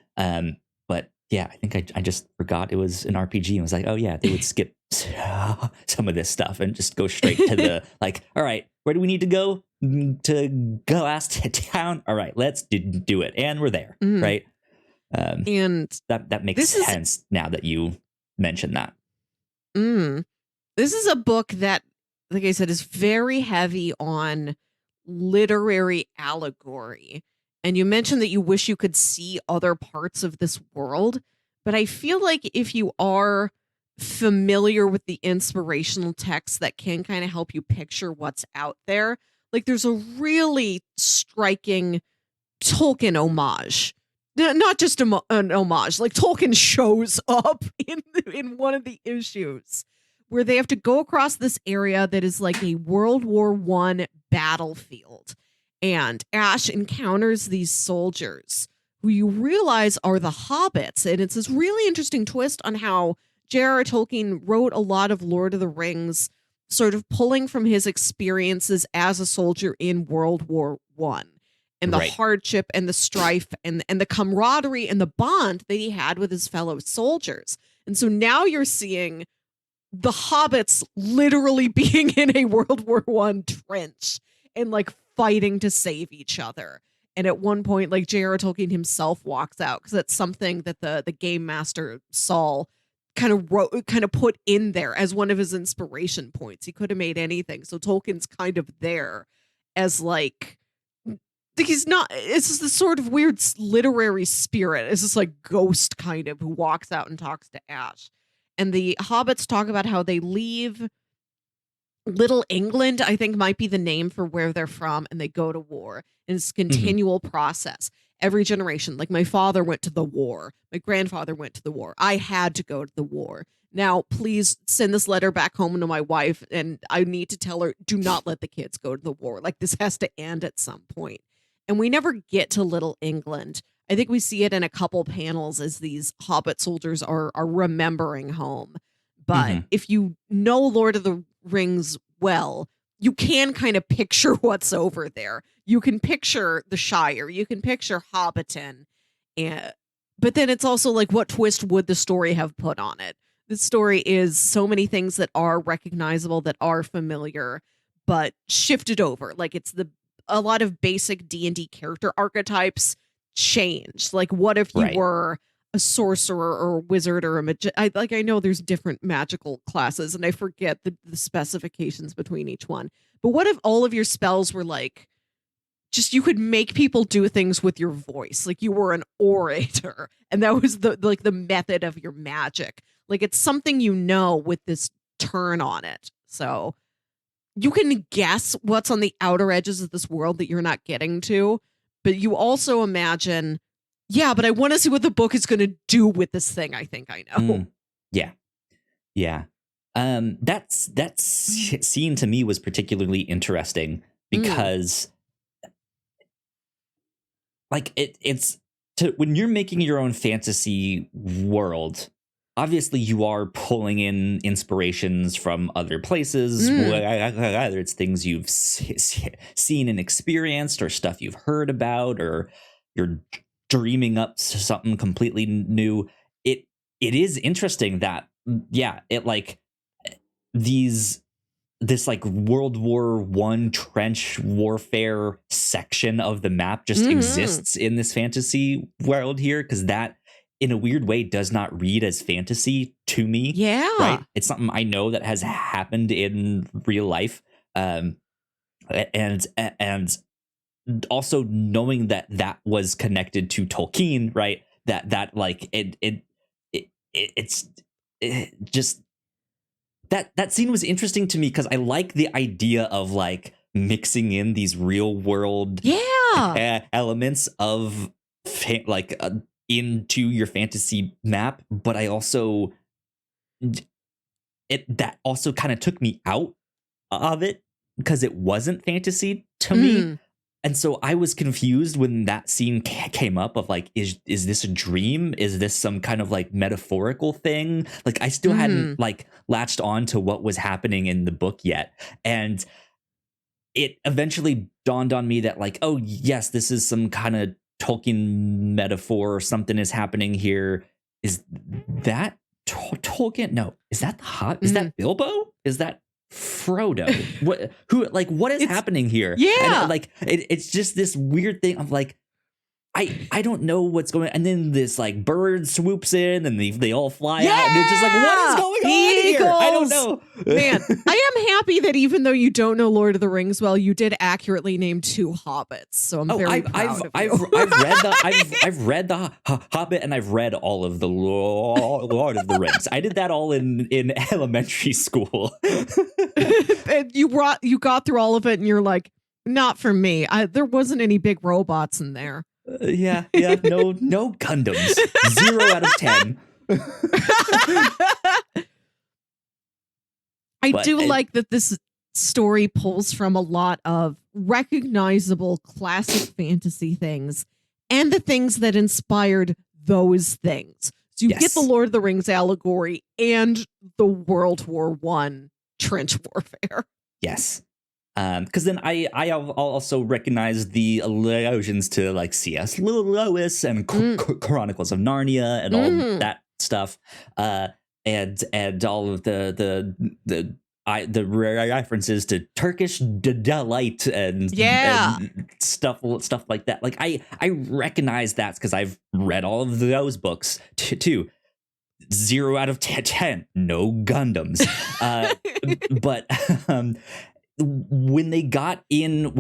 But yeah, I think I just forgot it was an RPG and was like, oh yeah, they would skip some of this stuff and just go straight to the like, all right, where do we need to go? To Glass Town. All right, let's do it. And we're there, right? And that makes sense now that you mentioned that. This is a book that, like I said, is very heavy on literary allegory. And you mentioned that you wish you could see other parts of this world. But I feel like if you are familiar with the inspirational texts that can kind of help you picture what's out there, like there's a really striking Tolkien homage. Not just an homage, like Tolkien shows up in one of the issues where they have to go across this area that is like a World War I battlefield. And Ash encounters these soldiers who you realize are the hobbits. And it's this really interesting twist on how J.R.R. Tolkien wrote a lot of Lord of the Rings, sort of pulling from his experiences as a soldier in World War I and the hardship and the strife and the camaraderie and the bond that he had with his fellow soldiers. And so now you're seeing the hobbits literally being in a World War I trench and like fighting to save each other. And at one point, like J.R.R. Tolkien himself walks out because that's something that the game master Saul kind of put in there as one of his inspiration points. He could have made anything. So Tolkien's kind of there as like, he's not, it's just this sort of weird literary spirit. It's this like ghost kind of who walks out and talks to Ash. And the hobbits talk about how they leave Little England, I think might be the name for where they're from, and they go to war. And it's a continual process. Every generation, like my father went to the war. My grandfather went to the war. I had to go to the war. Now, please send this letter back home to my wife, and I need to tell her, do not let the kids go to the war. Like, this has to end at some point. And we never get to Little England. I think we see it in a couple panels as these Hobbit soldiers are remembering home. But if you know Lord of the Rings well, you can kind of picture what's over there. You can picture the Shire. You can picture Hobbiton. But then it's also like, what twist would the story have put on it? This story is so many things that are recognizable, that are familiar, but shifted over. Like it's a lot of basic D&D character archetypes changed. Like, what if you were a sorcerer or a wizard or a I know there's different magical classes, and I forget the specifications between each one. But what if all of your spells were like, just you could make people do things with your voice, like you were an orator, and that was the method of your magic. Like it's something with this turn on it. So you can guess what's on the outer edges of this world that you're not getting to, but you also imagine, but I want to see what the book is going to do with this thing. I think I know. Yeah. That scene to me was particularly interesting because like it's when you're making your own fantasy world, obviously you are pulling in inspirations from other places, whether it's things you've seen and experienced or stuff you've heard about, or you're dreaming up something completely new. It is interesting that it like this like World War I trench warfare section of the map just exists in this fantasy world here, because that in a weird way does not read as fantasy to me. Yeah. Right. It's something I know that has happened in real life. And also knowing that was connected to Tolkien, right? That like it's just that scene was interesting to me because I like the idea of like mixing in these real world elements of into your fantasy map, but I also that also kind of took me out of it because it wasn't fantasy to me. And so I was confused when that scene came up of like, is this a dream? Is this some kind of like metaphorical thing? Like I still hadn't like latched on to what was happening in the book yet. And it eventually dawned on me that like, oh yes, this is some kind of Tolkien metaphor, or something is happening here. Is that Tolkien? No. Is that the Hobbit? Is that Bilbo? Is that Frodo? What is happening here? Yeah. And it's just this weird thing of like, I don't know what's going on. And then this like bird swoops in and they all fly out, and it's just like, what is going on here? I don't know. Man, I am happy that even though you don't know Lord of the Rings well, you did accurately name 2 hobbits. So I'm very proud of you. I've read the Hobbit, and I've read all of the Lord of the Rings. I did that all in elementary school. And you got through all of it, and you're like, not for me. There wasn't any big robots in there. No Gundams. 0 out of 10. I do like that this story pulls from a lot of recognizable classic fantasy things and the things that inspired those things. So you get the Lord of the Rings allegory and the World War I trench warfare. Yes. Because then I also recognize the allusions to like C.S. Lewis and Chronicles of Narnia and all that stuff, and all of the references to Turkish delight and stuff like that. Like I recognize that because I've read all of those books too. 0 out of 10. No Gundams. But when they got in,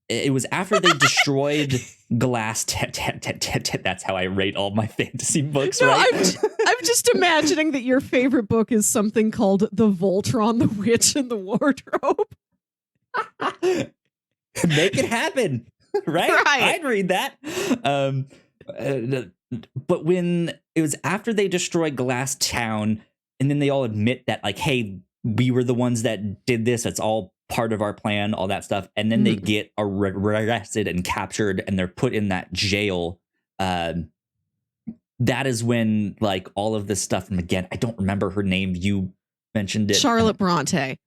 it was after they destroyed Glass that's how I rate all my fantasy books, right? I'm just imagining that your favorite book is something called The Voltron, the Witch, and the Wardrobe. Make it happen, right? I'd read that. But when it was after they destroyed Glass Town, and then they all admit that like, hey, we were the ones that did this. It's all part of our plan, all that stuff. And then they get arrested and captured and they're put in that jail. That is when like all of this stuff. And again, I don't remember her name. You mentioned it. Charlotte Bronte.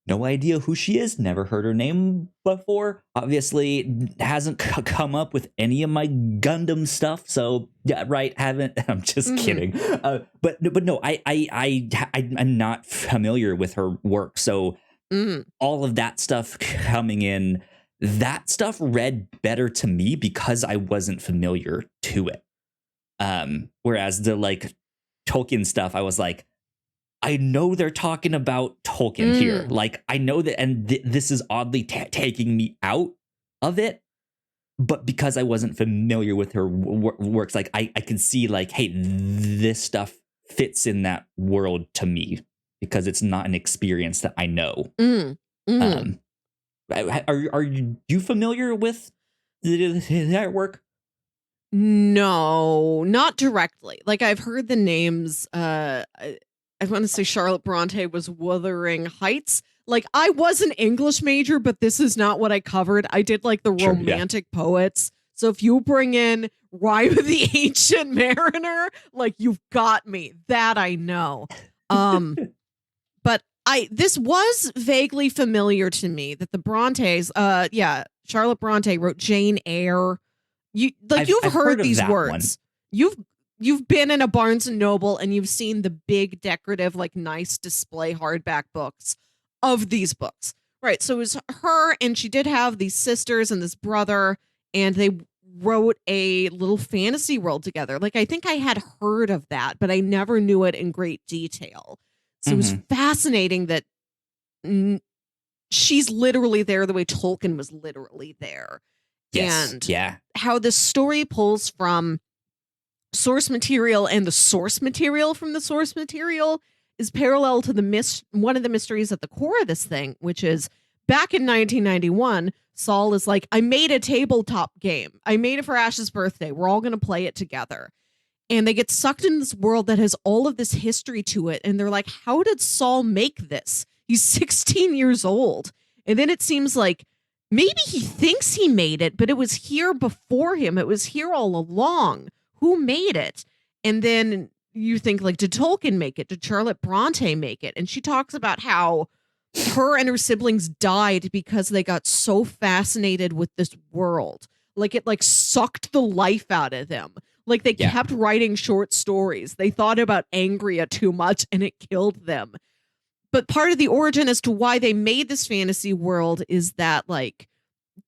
No idea who she is. Never heard her name before. Obviously hasn't come up with any of my Gundam stuff. So yeah, right. Haven't. I'm just kidding. But no, I'm not familiar with her work. So all of that stuff coming in, that stuff read better to me because I wasn't familiar to it. Whereas the like Tolkien stuff, I was like, I know they're talking about Tolkien here. Like, I know that, and this is oddly taking me out of it. But because I wasn't familiar with her works, like, I can see, like, hey, this stuff fits in that world to me because it's not an experience that I know. Are you familiar with that work? No, not directly. Like, I've heard the names. I want to say Charlotte Bronte was Wuthering Heights. Like, I was an English major, but this is not what I covered. I did like the romantic poets. So if you bring in Rime of the Ancient Mariner, like, you've got me. That I know. But this was vaguely familiar to me that the Brontes, Charlotte Bronte wrote Jane Eyre. You've heard these words. One. You've been in a Barnes and Noble and you've seen the big decorative, like nice display hardback books of these books. Right. So it was her, and she did have these sisters and this brother, and they wrote a little fantasy world together. Like, I think I had heard of that, but I never knew it in great detail. So it was fascinating that she's literally there the way Tolkien was literally there. Yes. And how the story pulls from source material and the source material from the source material is parallel to one of the mysteries at the core of this thing, which is back in 1991, Saul is like, I made a tabletop game. I made it for Ash's birthday. We're all going to play it together. And they get sucked into this world that has all of this history to it. And they're like, how did Saul make this? He's 16 years old. And then it seems like maybe he thinks he made it, but it was here before him. It was here all along. Who made it? And then you think, like, did Tolkien make it? Did Charlotte Bronte make it? And she talks about how her and her siblings died because they got so fascinated with this world. Like, it like sucked the life out of them. Like, they kept writing short stories. They thought about Angria too much and it killed them. But part of the origin as to why they made this fantasy world is that, like,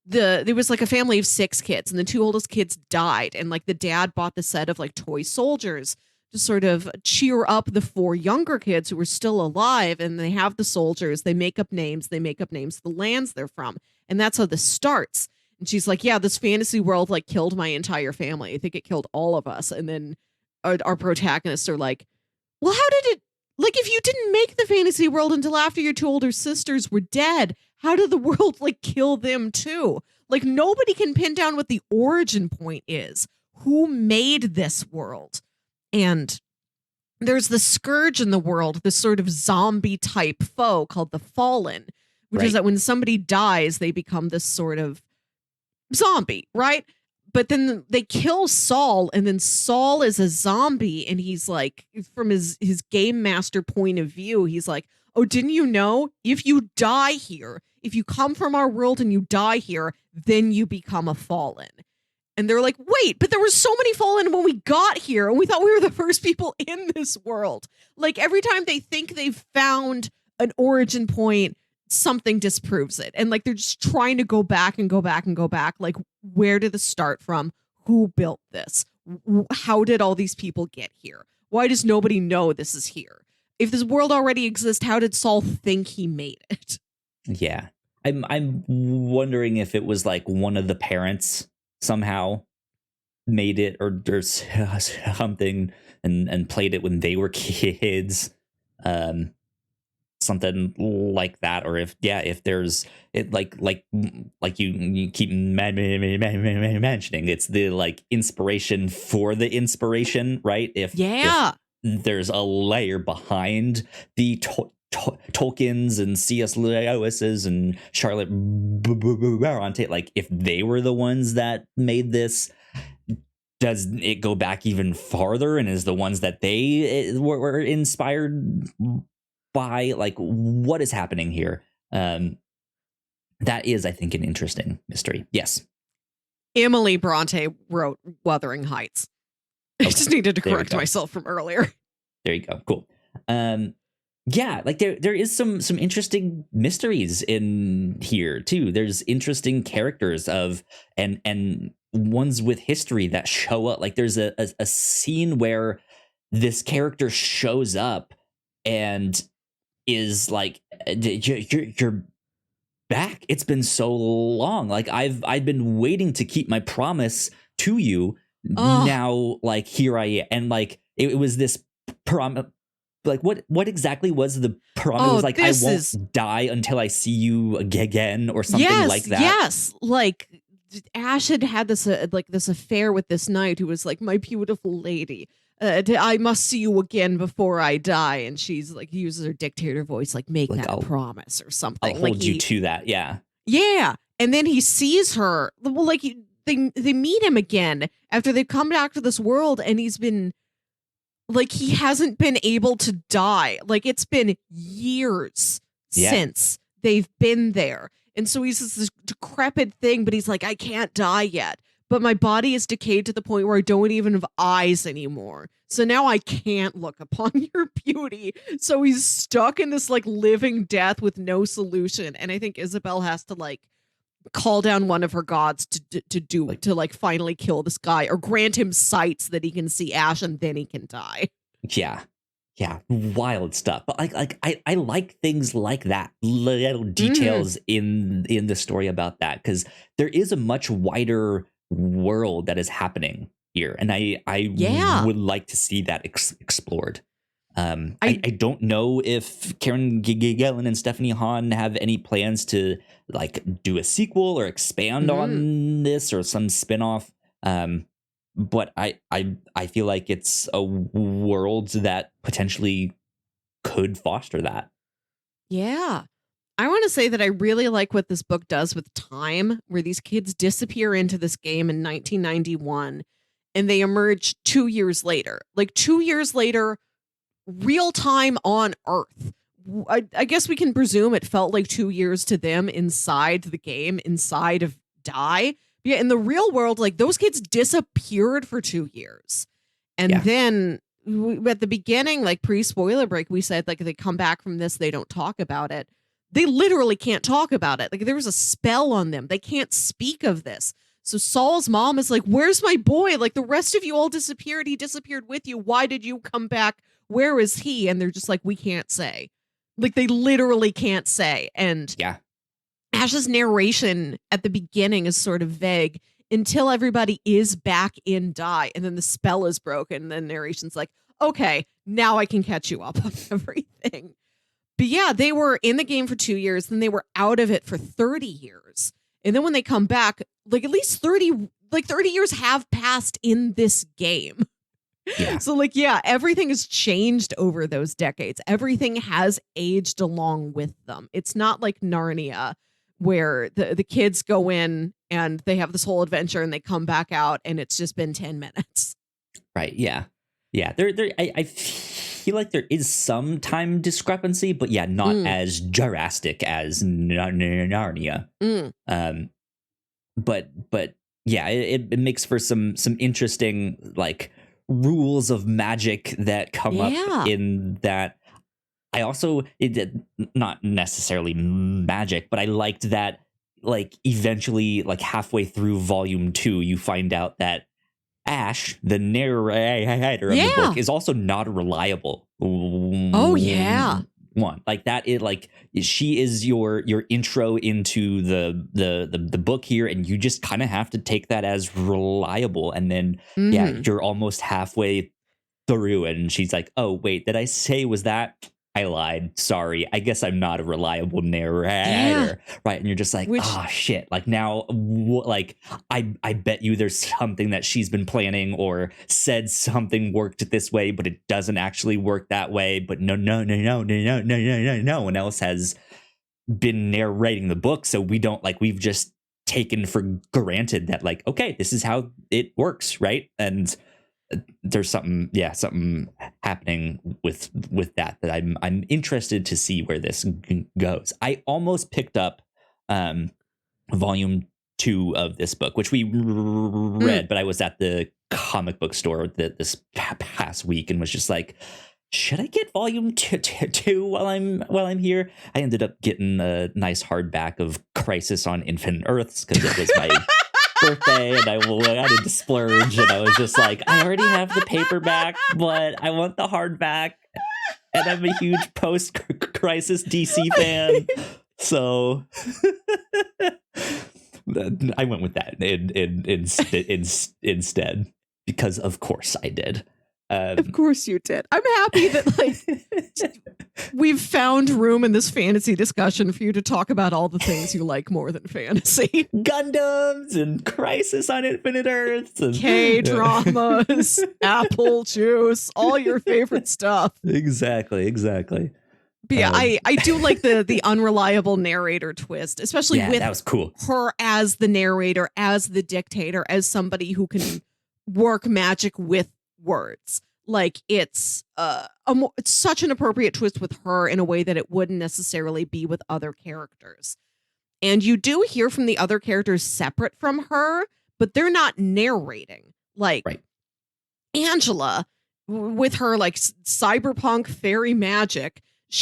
there was like a family of 6 kids, and the 2 oldest kids died, and like the dad bought the set of like toy soldiers to sort of cheer up the 4 younger kids who were still alive. And they have the soldiers, they make up names of the lands they're from, and that's how this starts. And she's like, yeah, this fantasy world like killed my entire family. I think it killed all of us. And then our protagonists are like, well, how did it, like, if you didn't make the fantasy world until after your 2 older sisters were dead, how did the world like kill them too? Like, nobody can pin down what the origin point is. Who made this world? And there's the scourge in the world, this sort of zombie type foe called the Fallen, which is that when somebody dies, they become this sort of zombie, right? But then they kill Saul, and then Saul is a zombie, and he's like, from his game master point of view, he's like, oh, didn't you know? If you die here, if you come from our world and you die here, then you become a fallen. And they're like, wait, but there were so many fallen when we got here, and we thought we were the first people in this world. Like, every time they think they've found an origin point, something disproves it. And like, they're just trying to go back and go back and go back. Like, where did this start from? Who built this? How did all these people get here? Why does nobody know this is here? If this world already exists, how did Saul think he made it? Yeah. I'm wondering if it was like one of the parents somehow made it or something and played it when they were kids. Something like that, or if there's it like you keep mentioning, it's the like inspiration for the inspiration, right? If there's a layer behind the Tolkien's and C.S. Lewis's and Charlotte Bronte, like if they were the ones that made this, does it go back even farther and is the ones that they were inspired by? Like, what is happening here? That is, I think, an interesting mystery. Yes. Emily Bronte wrote Wuthering Heights. Okay. I just needed to correct myself from earlier. There you go. Cool. Yeah, like there is some interesting mysteries in here too. There's interesting characters and ones with history that show up. Like there's a scene where this character shows up and is like, you're back. It's been so long. Like I've been waiting to keep my promise to you. Now, like here I am, and like it was this promise. Like what exactly was the promise? It was like I won't die until I see you again, or something like that. Yes, like Ash had this this affair with this knight who was like, my beautiful lady. I must see you again before I die, and she's like uses her dictator voice, like make that a promise or something. I'll hold you to that, yeah. And then he sees her. Well, like they meet him again after they've come back to this world, and he's been. Like, he hasn't been able to die. Like, it's been years since they've been there. And so he's this decrepit thing, but he's like, I can't die yet. But my body is decayed to the point where I don't even have eyes anymore. So now I can't look upon your beauty. So he's stuck in this, like, living death with no solution. And I think Isabel has to, like, call down one of her gods to like finally kill this guy or grant him sight so that he can see Ash and then he can die. Yeah, wild stuff. But I like things like that, little details in the story about that, because there is a much wider world that is happening here, and I would like to see that explored. I don't know if Kieron Gillen and Stephanie Hahn have any plans to like do a sequel or expand on this or some spinoff. But I feel like it's a world that potentially could foster that. Yeah. I want to say that I really like what this book does with time, where these kids disappear into this game in 1991 and they emerge 2 years later. Like 2 years later, real time on Earth. I guess we can presume it felt like 2 years to them inside the game, inside of Die. But yeah, in the real world, like those kids disappeared for 2 years. And then at the beginning, like pre-spoiler break, we said like they come back from this, they don't talk about it. They literally can't talk about it. Like there was a spell on them. They can't speak of this. So Saul's mom is like, where's my boy? Like the rest of you all disappeared. He disappeared with you. Why did you come back? Where is he? And they're just like, we can't say. Like they literally can't say. And Ash's narration at the beginning is sort of vague until everybody is back in Die. And then the spell is broken. And then narration's like, okay, now I can catch you up on everything. But yeah, they were in the game for 2 years. Then they were out of it for 30 years. And then when they come back, like at least 30 years have passed in this game. Yeah. So like, everything has changed over those decades. Everything has aged along with them. It's not like Narnia where the kids go in and they have this whole adventure and they come back out and it's just been 10 minutes. Right. Yeah. Yeah. I feel like there is some time discrepancy, but not as drastic as Narnia. But yeah, it makes for some interesting like rules of magic that come up in that. I also, it did not necessarily magic, but I liked that like eventually like halfway through volume 2, you find out that Ash, the narrator of the book, is also not reliable. Oh yeah. One like that, it like she is your intro into the book here, and you just kind of have to take that as reliable, and then you're almost halfway through and she's like, oh wait, did I say was that? I lied. Sorry. I guess I'm not a reliable narrator. Right. And you're just like, oh, shit. Like now, I bet you there's something that she's been planning or said something worked this way, but it doesn't actually work that way. But no one else has been narrating the book. So we don't we've just taken for granted that okay, this is how it works. Right. And there's something happening with that I'm interested to see where this goes. I almost picked up volume 2 of this book, which we read, but I was at the comic book store this past week and was just like, should I get volume 2 while I'm here? I ended up getting a nice hardback of Crisis on Infinite Earths because it was my birthday and I wanted to splurge, and I was just like, I already have the paperback, but I want the hardback, and I'm a huge post-crisis DC fan, so I went with that instead, because of course I did. Of course you did. I'm happy that we've found room in this fantasy discussion for you to talk about all the things you like more than fantasy. Gundams and Crisis on Infinite Earths and K-dramas, apple juice, all your favorite stuff. Exactly. But yeah, I do like the unreliable narrator twist, especially with that was cool. Her as the narrator, as the dictator, as somebody who can work magic with words. It's such an appropriate twist with her in a way that it wouldn't necessarily be with other characters. And you do hear from the other characters separate from her, but they're not narrating. Right. Angela, with her cyberpunk fairy magic, as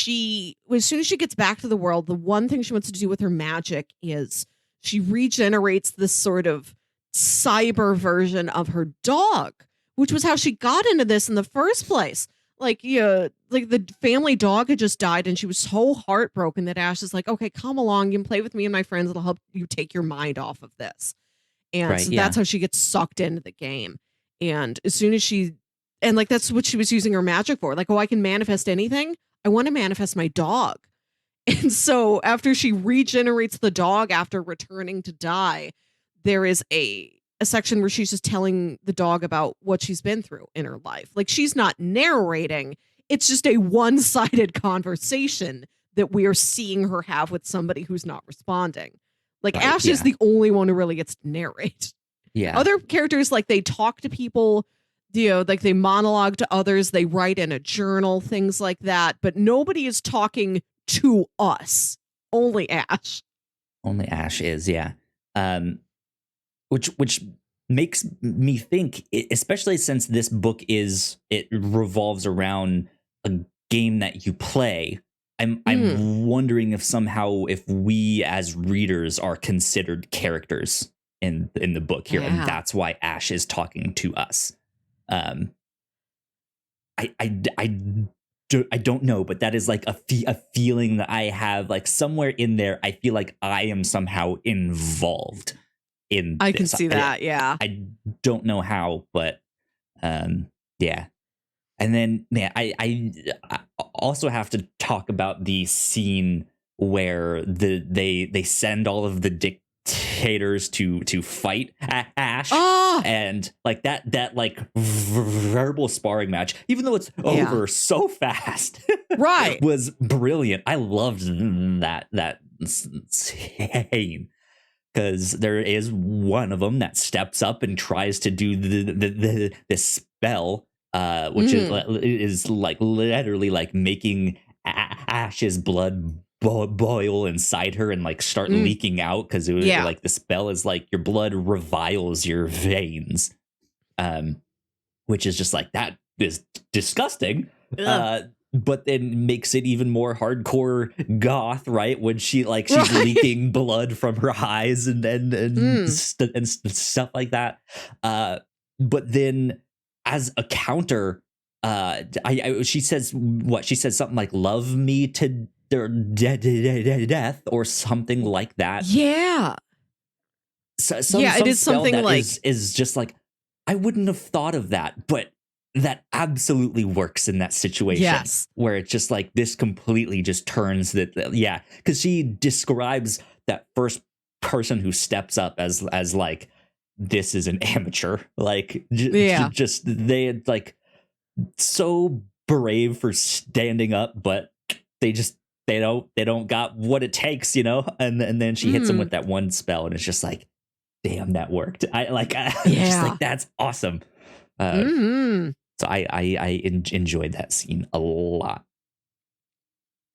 soon as she gets back to the world, the one thing she wants to do with her magic is she regenerates this sort of cyber version of her dog, which was how she got into this in the first place. The family dog had just died and she was so heartbroken that Ash is like, okay, come along, you can play with me and my friends. It'll help you take your mind off of this. And that's how she gets sucked into the game. And as soon as that's what she was using her magic for. I can manifest anything. I want to manifest my dog. And so after she regenerates the dog after returning to die, there is a section where she's just telling the dog about what she's been through in her life. She's not narrating. It's just a one-sided conversation that we are seeing her have with somebody who's not responding. Ash is the only one who really gets to narrate. Yeah. Other characters, they talk to people, they monologue to others, they write in a journal, things like that. But nobody is talking to us. Only Ash. Only Ash is, yeah. Which makes me think, especially since this book it revolves around a game that you play. I'm wondering if we as readers are considered characters in the book here, and that's why Ash is talking to us. I don't know, but that is a feeling that I have. Somewhere in there, I feel like I am somehow involved. I can see that, yeah. I don't know how, but yeah. And then I also have to talk about the scene where they send all of the dictators to fight Ash, and that verbal sparring match, even though it's over so fast, right, was brilliant. I loved that scene. Because there is one of them that steps up and tries to do the spell, which is literally making Ash's blood boil inside her and start leaking out, because the spell is your blood reviles your veins, which is just that is disgusting. But then makes it even more hardcore goth, right? When she's leaking blood from her eyes and stuff like that. But then as a counter, she says something like "love me to death" or something like that. Yeah. So, it is something is just I wouldn't have thought of that, but that absolutely works in that situation. Yes. Where it's just like this completely just turns that. Yeah. Because she describes that first person who steps up as like, this is an amateur. Like, just they like so brave for standing up, but they don't got what it takes, you know? And then she hits him with that one spell, and it's just like, damn, that worked. I'm just like, that's awesome. So I enjoyed that scene a lot.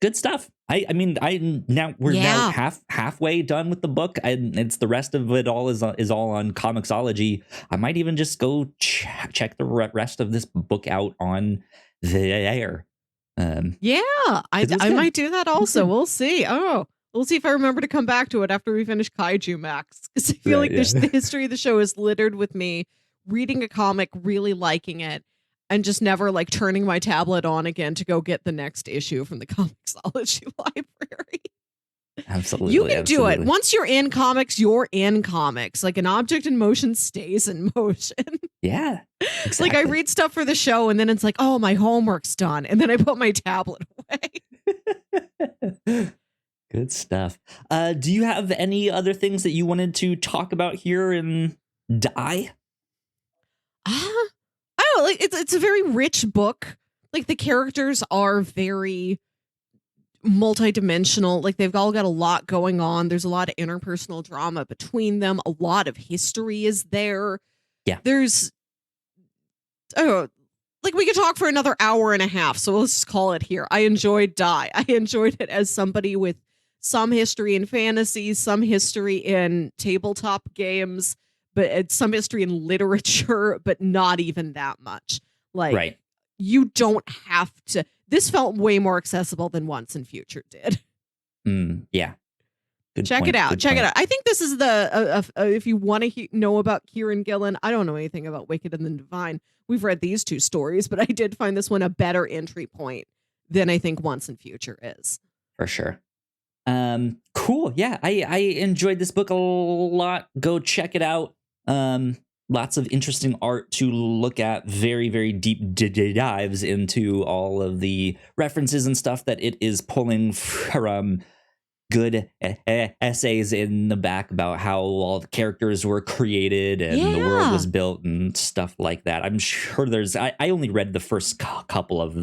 Good stuff. We're now halfway done with the book, and it's the rest of it all is all on Comixology. I might even just go check the rest of this book out on there. I might do that also. We'll see. We'll see if I remember to come back to it after we finish Kaiju Max, because I feel like the history of the show is littered with me reading a comic, really liking it, and just never like turning my tablet on again to go get the next issue from the Comixology library. Absolutely. You can do it. Once you're in comics, you're in comics. Like, an object in motion stays in motion. Yeah. Exactly. Like, I read stuff for the show, and then it's like, oh, my homework's done. And then I put my tablet away. Good stuff. Do you have any other things that you wanted to talk about here in Die? It's a very rich book. Like, the characters are very multidimensional. Like, they've all got a lot going on. There's a lot of interpersonal drama between them. A lot of history is there. Yeah. There's we could talk for another hour and a half, so let's just call it here. I enjoyed Die. I enjoyed it as somebody with some history in fantasy, some history in tabletop games, but some history in literature, but not even that much. Like, right. You don't have to. This felt way more accessible than Once and Future did. Yeah. Check it out. I think this is if you want to know about Kieron Gillen, I don't know anything about Wicked and the Divine. We've read these two stories, but I did find this one a better entry point than I think Once and Future is. For sure. Cool. Yeah, I enjoyed this book a lot. Go check it out. Lots of interesting art to look at. Very, very deep dives into all of the references and stuff that it is pulling from. Good essays in the back about how all the characters were created and the world was built and stuff like that. I'm sure there's. I only read the first couple of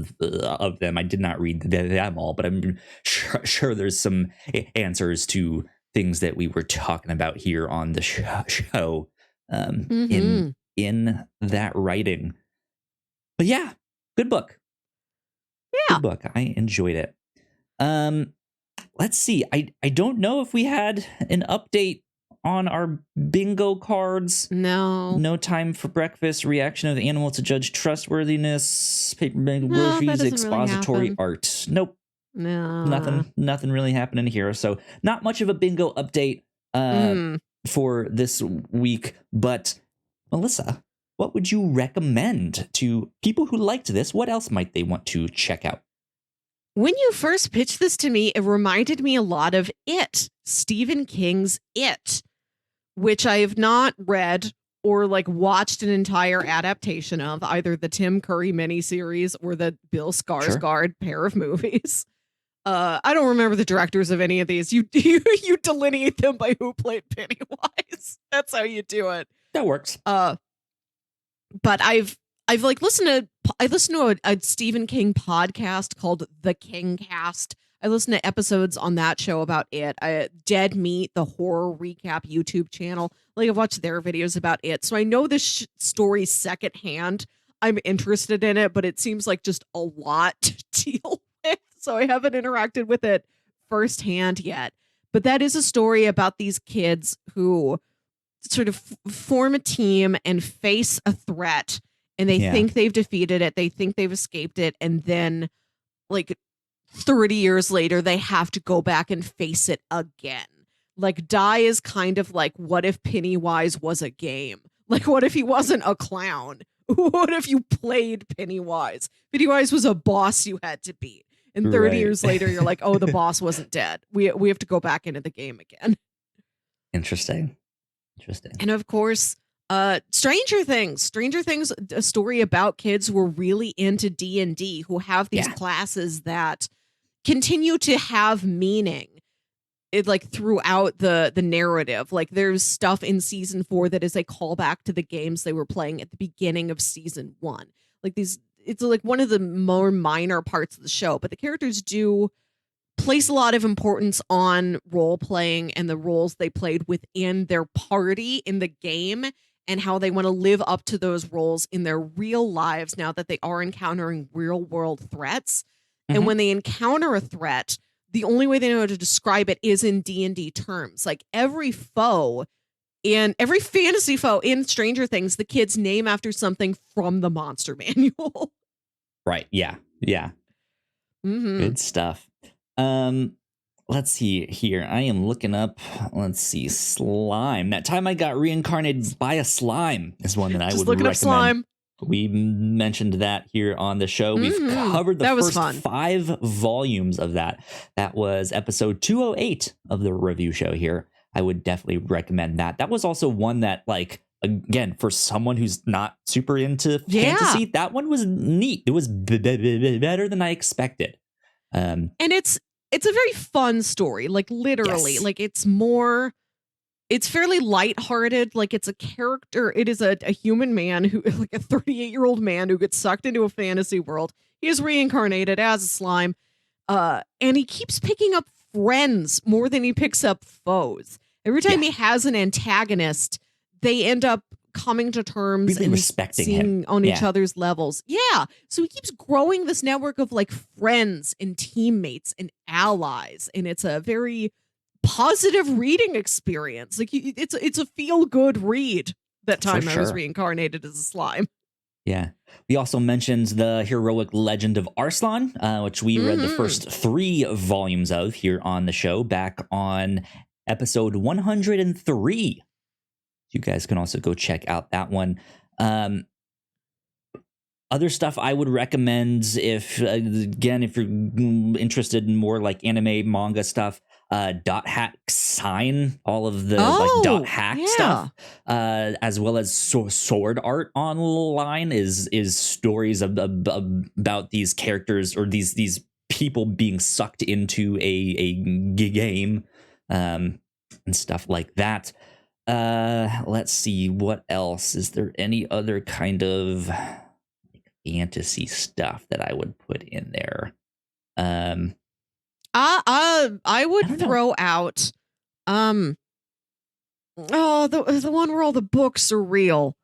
them. I did not read them all, but I'm sure there's some answers to things that we were talking about here on the show in that writing. But yeah, good book. Yeah, good book. I enjoyed it. Let's see. I don't know if we had an update on our bingo cards. No time for breakfast. Reaction of the animal to judge trustworthiness. Paper bag groceries. Expository art. Nope. No. Nothing really happening here. So not much of a bingo update for this week. But Melissa, what would you recommend to people who liked this? What else might they want to check out? When you first pitched this to me, it reminded me a lot of It, Stephen King's It, which I have not read or watched an entire adaptation of, either the Tim Curry miniseries or the Bill Skarsgård pair of movies. I don't remember the directors of any of these. You delineate them by who played Pennywise. That's how you do it. That works. But I've listened to a Stephen King podcast called The King Cast. I listened to episodes on that show about it. Dead Meat, the horror recap YouTube channel. I've watched their videos about it. So I know this story secondhand. I'm interested in it, but it seems like just a lot to deal with. So I haven't interacted with it firsthand yet. But that is a story about these kids who sort of form a team and face a threat. And they think they've defeated it. They think they've escaped it. And then 30 years later, they have to go back and face it again. Die is kind of like, what if Pennywise was a game? What if he wasn't a clown? What if you played Pennywise? Pennywise was a boss you had to beat. And 30 years later, you're like, oh, the boss wasn't dead. We have to go back into the game again. Interesting. And of course, Stranger Things. Stranger Things, a story about kids who are really into D&D, who have these classes that continue to have meaning. Like throughout the narrative. Like there's stuff in season 4 that is a callback to the games they were playing at the beginning of season 1. Like it's like one of the more minor parts of the show, but the characters do place a lot of importance on role playing and the roles they played within their party in the game, and how they want to live up to those roles in their real lives now that they are encountering real world threats. And when they encounter a threat, the only way they know how to describe it is in D&D terms. Like every foe and every fantasy foe in Stranger Things, the kids name after something from the monster manual. Right. Yeah. Yeah. Good stuff. Let's see here. I am looking up. Let's see. Slime. That time I got reincarnated by a slime is one that I would recommend. Up slime. We mentioned that here on the show. We've covered the first 5 volumes of that. That was episode 208 of the review show here. I would definitely recommend that. That was also one that, like, again, for someone who's not super into fantasy, that one was neat. It was better than I expected. And it's a very fun story, like literally, like it's fairly lighthearted. Like it's a character. It is a human man who, like a 38-year-old man who gets sucked into a fantasy world. He is reincarnated as a slime. And he keeps picking up friends more than he picks up foes. Every time he has an antagonist, they end up coming to terms really and respecting seeing him on each other's levels. Yeah. So he keeps growing this network of like friends and teammates and allies. And it's a very positive reading experience. Like it's a feel good read. That time I was reincarnated as a slime. Yeah. We also mentioned the heroic legend of Arslan, which we read the first 3 volumes of here on the show back on episode 103. You guys can also go check out that one. Other stuff I would recommend if you're interested in more like anime, manga stuff, dot hack sign, all of the like dot hack stuff, as well as sword art online is stories about these characters or these people being sucked into a game, and stuff like that. Let's see, what else? Is there any other kind of fantasy stuff that I would put in there? I would throw out the one where all the books are real.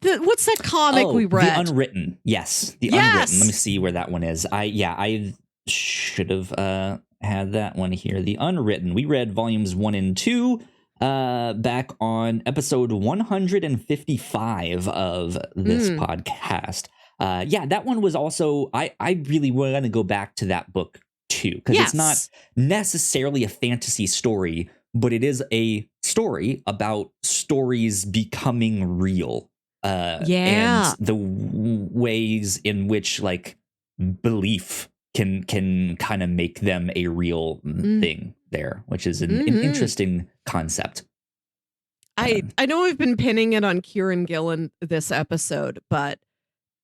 What's that comic we read? The Unwritten. Yes, the Unwritten. Let me see where that one is. I should have had that one here. The Unwritten. We read volumes 1 and 2 back on episode 155 of this podcast. That one was also, I really want to go back to that book too, because it's not necessarily a fantasy story, but it is a story about stories becoming real. And the ways in which like belief can kind of make them a real thing there, which is an interesting concept. I know I've been pinning it on Kieron Gillen this episode, but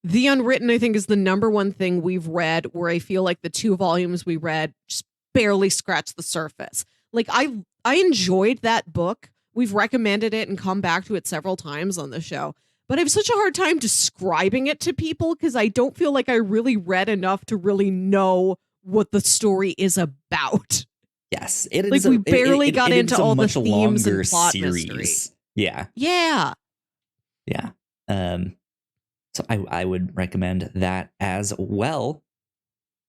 The Unwritten, I think, is the number one thing we've read where I feel like the 2 volumes we read just barely scratched the surface. Like I enjoyed that book. We've recommended it and come back to it several times on the show. But I have such a hard time describing it to people because I don't feel like I really read enough to really know what the story is about. Yes. It like is we barely got into all the themes and plot series. mystery. Yeah. Yeah. Yeah. So I would recommend that as well.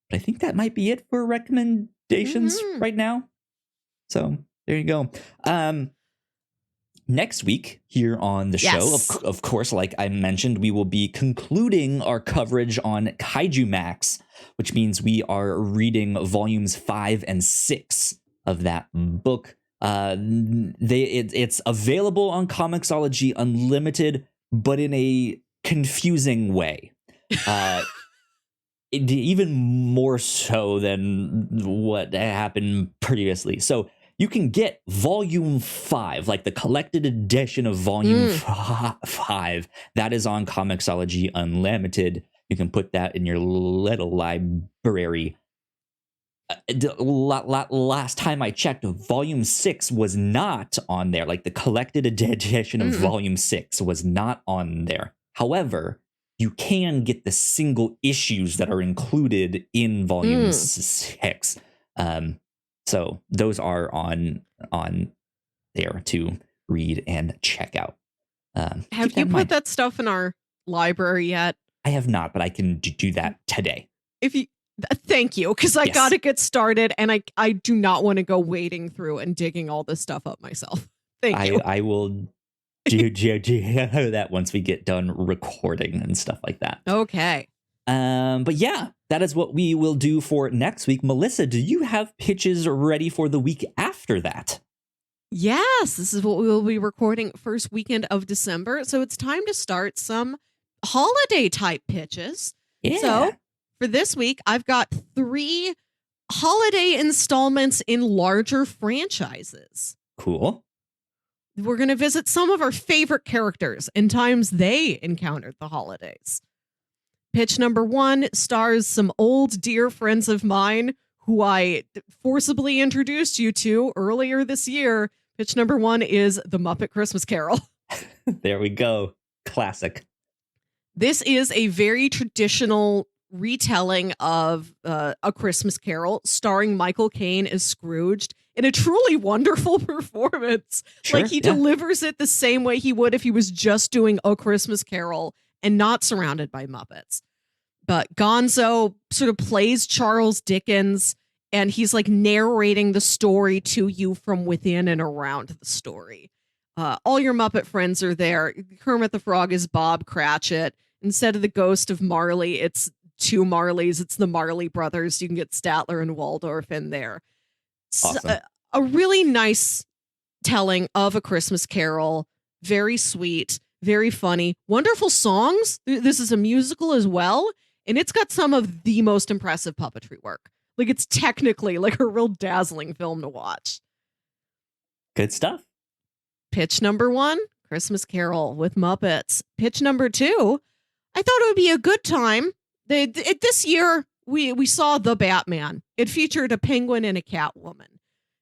But I think that might be it for recommendations right now. So there you go. Next week here on the show, of course, like I mentioned, we will be concluding our coverage on Kaiju Max, which means we are reading volumes 5 and 6 of that book. It's available on Comixology Unlimited, but in a confusing way. Even more so than what happened previously. So you can get volume 5, like the collected edition of volume 5. That is on Comixology Unlimited. You can put that in your little library. Last time I checked, volume 6 was not on there. Like the collected edition of volume 6 was not on there. However, you can get the single issues that are included in volume 6. So those are on there to read and check out. Have you put that stuff in our library yet? I have not, but I can do that today. Thank you, because I got to get started, and I do not want to go wading through and digging all this stuff up myself. Thank you. I will do that once we get done recording and stuff like that. Okay. But yeah, that is what we will do for next week. Melissa, do you have pitches ready for the week after that? Yes, this is what we will be recording first weekend of December. So it's time to start some holiday type pitches. Yeah. So for this week, I've got 3 holiday installments in larger franchises. Cool. We're going to visit some of our favorite characters and times they encountered the holidays. Pitch number 1 stars some old dear friends of mine who I forcibly introduced you to earlier this year. Pitch number 1 is The Muppet Christmas Carol. There we go. Classic. This is a very traditional retelling of A Christmas Carol starring Michael Caine as Scrooged in a truly wonderful performance. Sure, like he delivers it the same way he would if he was just doing A Christmas Carol and not surrounded by Muppets. But Gonzo sort of plays Charles Dickens, and he's like narrating the story to you from within and around the story. All your Muppet friends are there. Kermit the Frog is Bob Cratchit. Instead of the ghost of Marley, it's 2 Marleys. It's the Marley brothers. You can get Statler and Waldorf in there. Awesome. A really nice telling of A Christmas Carol. Very sweet, very funny, wonderful songs. This is a musical as well, and it's got some of the most impressive puppetry work. Like, it's technically like a real dazzling film to watch. Good stuff. Pitch number 1, Christmas Carol with Muppets. Pitch number 2, I thought it would be a good time. This year, we saw The Batman. It featured a penguin and a Catwoman.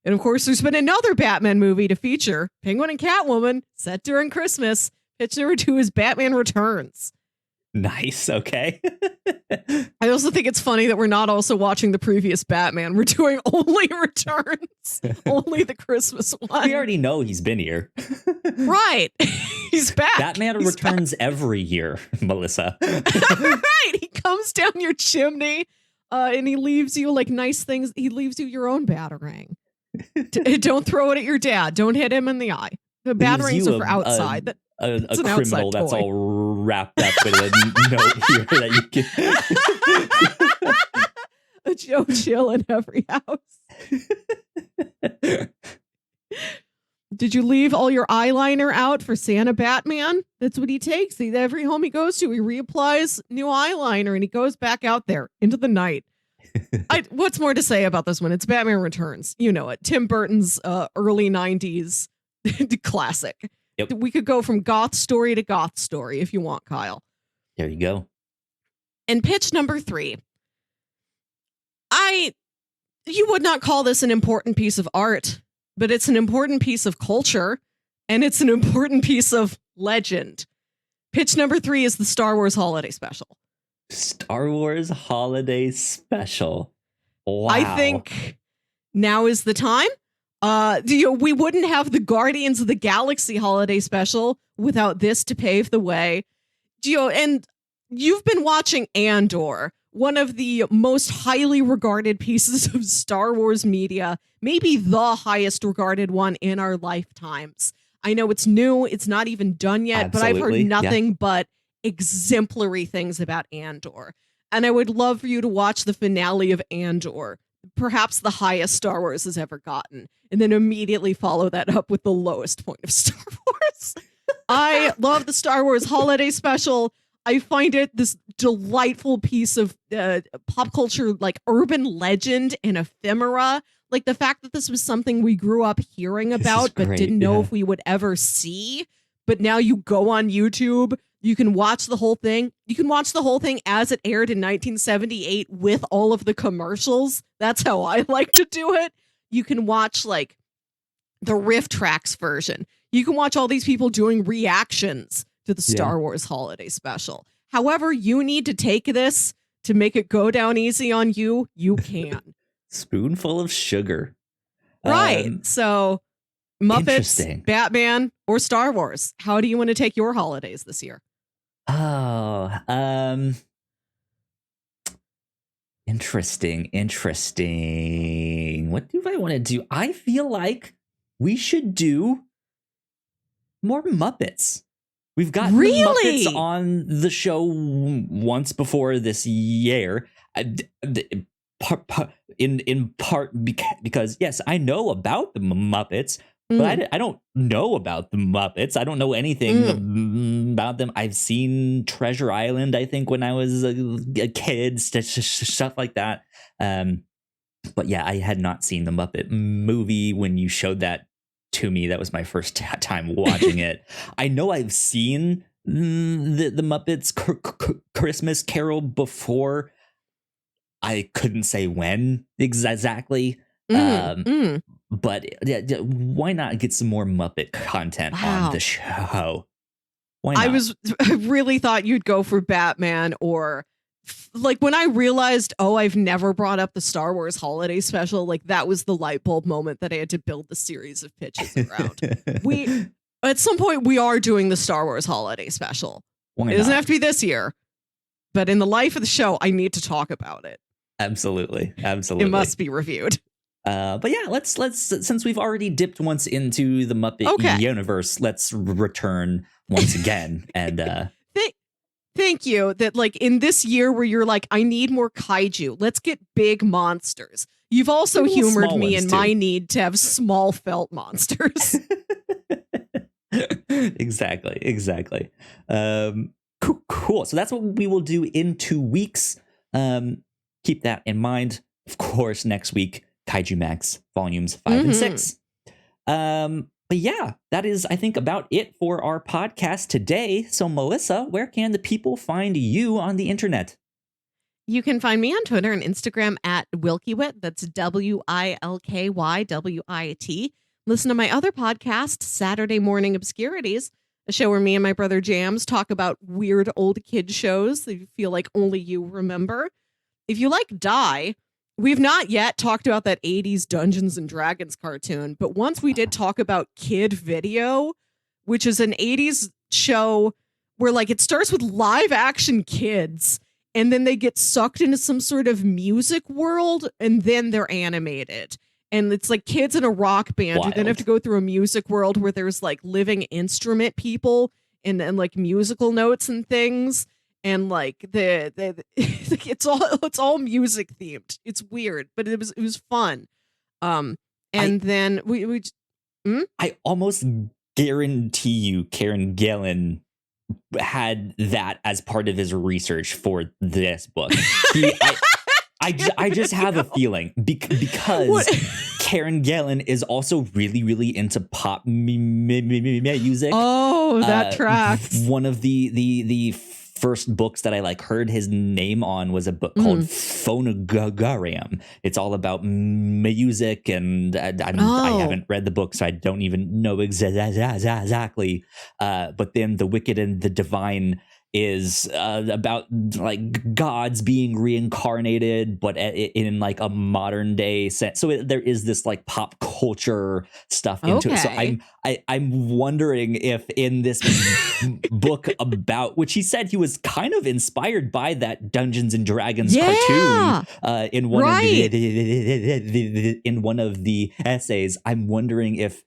And of course, there's been another Batman movie to feature Penguin and Catwoman set during Christmas. Pitch number 2 is Batman Returns. Nice. Okay. I also think it's funny that we're not also watching the previous Batman. We're doing only Returns, only the Christmas one. We already know he's been here. Right. He's back. Batman returns every year, Melissa. Right. He comes down your chimney and he leaves you like nice things. He leaves you your own Batarang. Don't throw it at your dad. Don't hit him in the eye. The Batarangs are for outside. A criminal that's all wrapped up with a note here that you can. A Joe Chill in every house. Did you leave all your eyeliner out for Santa Batman? That's what he takes. Every home he goes to, he reapplies new eyeliner and he goes back out there into the night. What's more to say about this one? It's Batman Returns. You know it. Tim Burton's early 90s classic. Yep. We could go from goth story to goth story if you want, Kyle. There you go. And pitch number 3. You would not call this an important piece of art, but it's an important piece of culture, and it's an important piece of legend. Pitch number 3 is the Star Wars Holiday Special. Star Wars Holiday Special. Wow. I think now is the time. We wouldn't have the Guardians of the Galaxy Holiday Special without this to pave the way. And you've been watching Andor, one of the most highly regarded pieces of Star Wars media, maybe the highest regarded one in our lifetimes. I know it's new. It's not even done yet, Absolutely. but I've heard nothing but exemplary things about Andor. And I would love for you to watch the finale of Andor, perhaps the highest Star Wars has ever gotten, and then immediately follow that up with the lowest point of Star Wars. I love the Star Wars Holiday Special. I find it this delightful piece of pop culture, like urban legend and ephemera. like the fact that this was something we grew up hearing about, but didn't know if we would ever see. But now you go on YouTube, you can watch the whole thing. You can watch the whole thing as it aired in 1978 with all of the commercials. That's how I like to do it. You can watch like the Riff Tracks version. You can watch all these people doing reactions to the Star Wars Holiday Special. However you need to take this to make it go down easy on you, you can. Spoonful of sugar. Right. So Muppets, Batman, or Star Wars. How do you want to take your holidays this year? Oh, interesting. What do I want to do? I feel like we should do more Muppets. We've got the Muppets on the show once before this year. In part because, yes, I know about the Muppets, but I don't know about the Muppets. I don't know anything about them. I've seen Treasure Island, I think, when I was a kid, stuff like that. But yeah, I had not seen the Muppet movie when you showed that to me. That was my first time watching it. I know I've seen the Muppets Christmas Carol before. I couldn't say when exactly. But why not get some more Muppet content on the show? Why not? I really thought you'd go for Batman, or like when I realized, I've never brought up the Star Wars Holiday Special. Like that was the light bulb moment that I had to build the series of pitches around. At some point we are doing the Star Wars Holiday Special. It doesn't have to be this year, but in the life of the show, I need to talk about it. Absolutely. It must be reviewed. But yeah, let's since we've already dipped once into the Muppet universe, let's return once again. And thank you that like in this year where you're like, I need more kaiju. Let's get big monsters. You've also humored me in my need to have small felt monsters. Exactly. Cool. So that's what we will do in 2 weeks. Keep that in mind. Of course, next week, Kaiju Max volumes 5 and 6. But yeah, that is, I think, about it for our podcast today. So Melissa, where can the people find you on the internet? You can find me on Twitter and Instagram at Wilkywit. That's WILKYWIT. Listen to my other podcast, Saturday Morning Obscurities, a show where me and my brother Jams talk about weird old kid shows that you feel like only you remember. If you like Die, we've not yet talked about that 80s Dungeons and Dragons cartoon, but once we did talk about Kid Video, which is an 80s show where like it starts with live action kids and then they get sucked into some sort of music world and then they're animated. And it's like kids in a rock band who then have to go through a music world where there's like living instrument people and like musical notes and things. And like it's all music themed. It's weird, but it was fun. Then we I almost guarantee you Kieron Gillen had that as part of his research for this book. I just have a feeling because Kieron Gillen is also really, really into pop music. Oh, that tracks. One of the first books that I like heard his name on was a book called Phonogarium. It's all about music, and I haven't read the book, so I don't even know exactly. But then The Wicked and the Divine is about like gods being reincarnated, but in like a modern day sense. So there is this like pop culture stuff into it. So I'm wondering if in this book about which he said he was kind of inspired by that Dungeons and Dragons cartoon in one of in one of the essays. I'm wondering if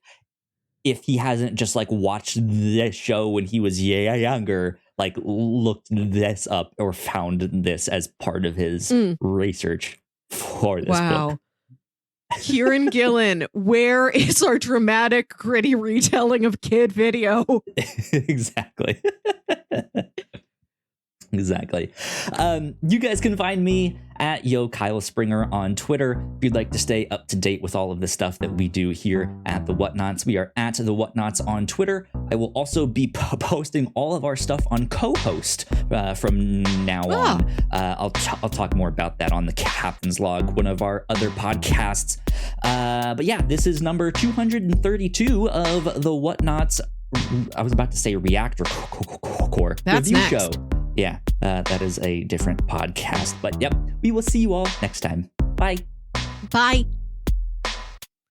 he hasn't just like watched this show when he was younger, like looked this up or found this as part of his research for this book. Kieron Gillen, where is our dramatic, gritty retelling of Kid Video? Exactly. Exactly. You guys can find me at Yo Kyle Springer on Twitter if you'd like to stay up to date with all of the stuff that we do here at the Whatnauts. We are at the Whatnauts on Twitter. I will also be posting all of our stuff on Co-Host from now on. I'll talk more about that on the Captain's Log, one of our other podcasts. But yeah, this is number 232 of the Whatnauts. I was about to say Reactor Core review show. Yeah, that is a different podcast. But yep, we will see you all next time. Bye. Bye.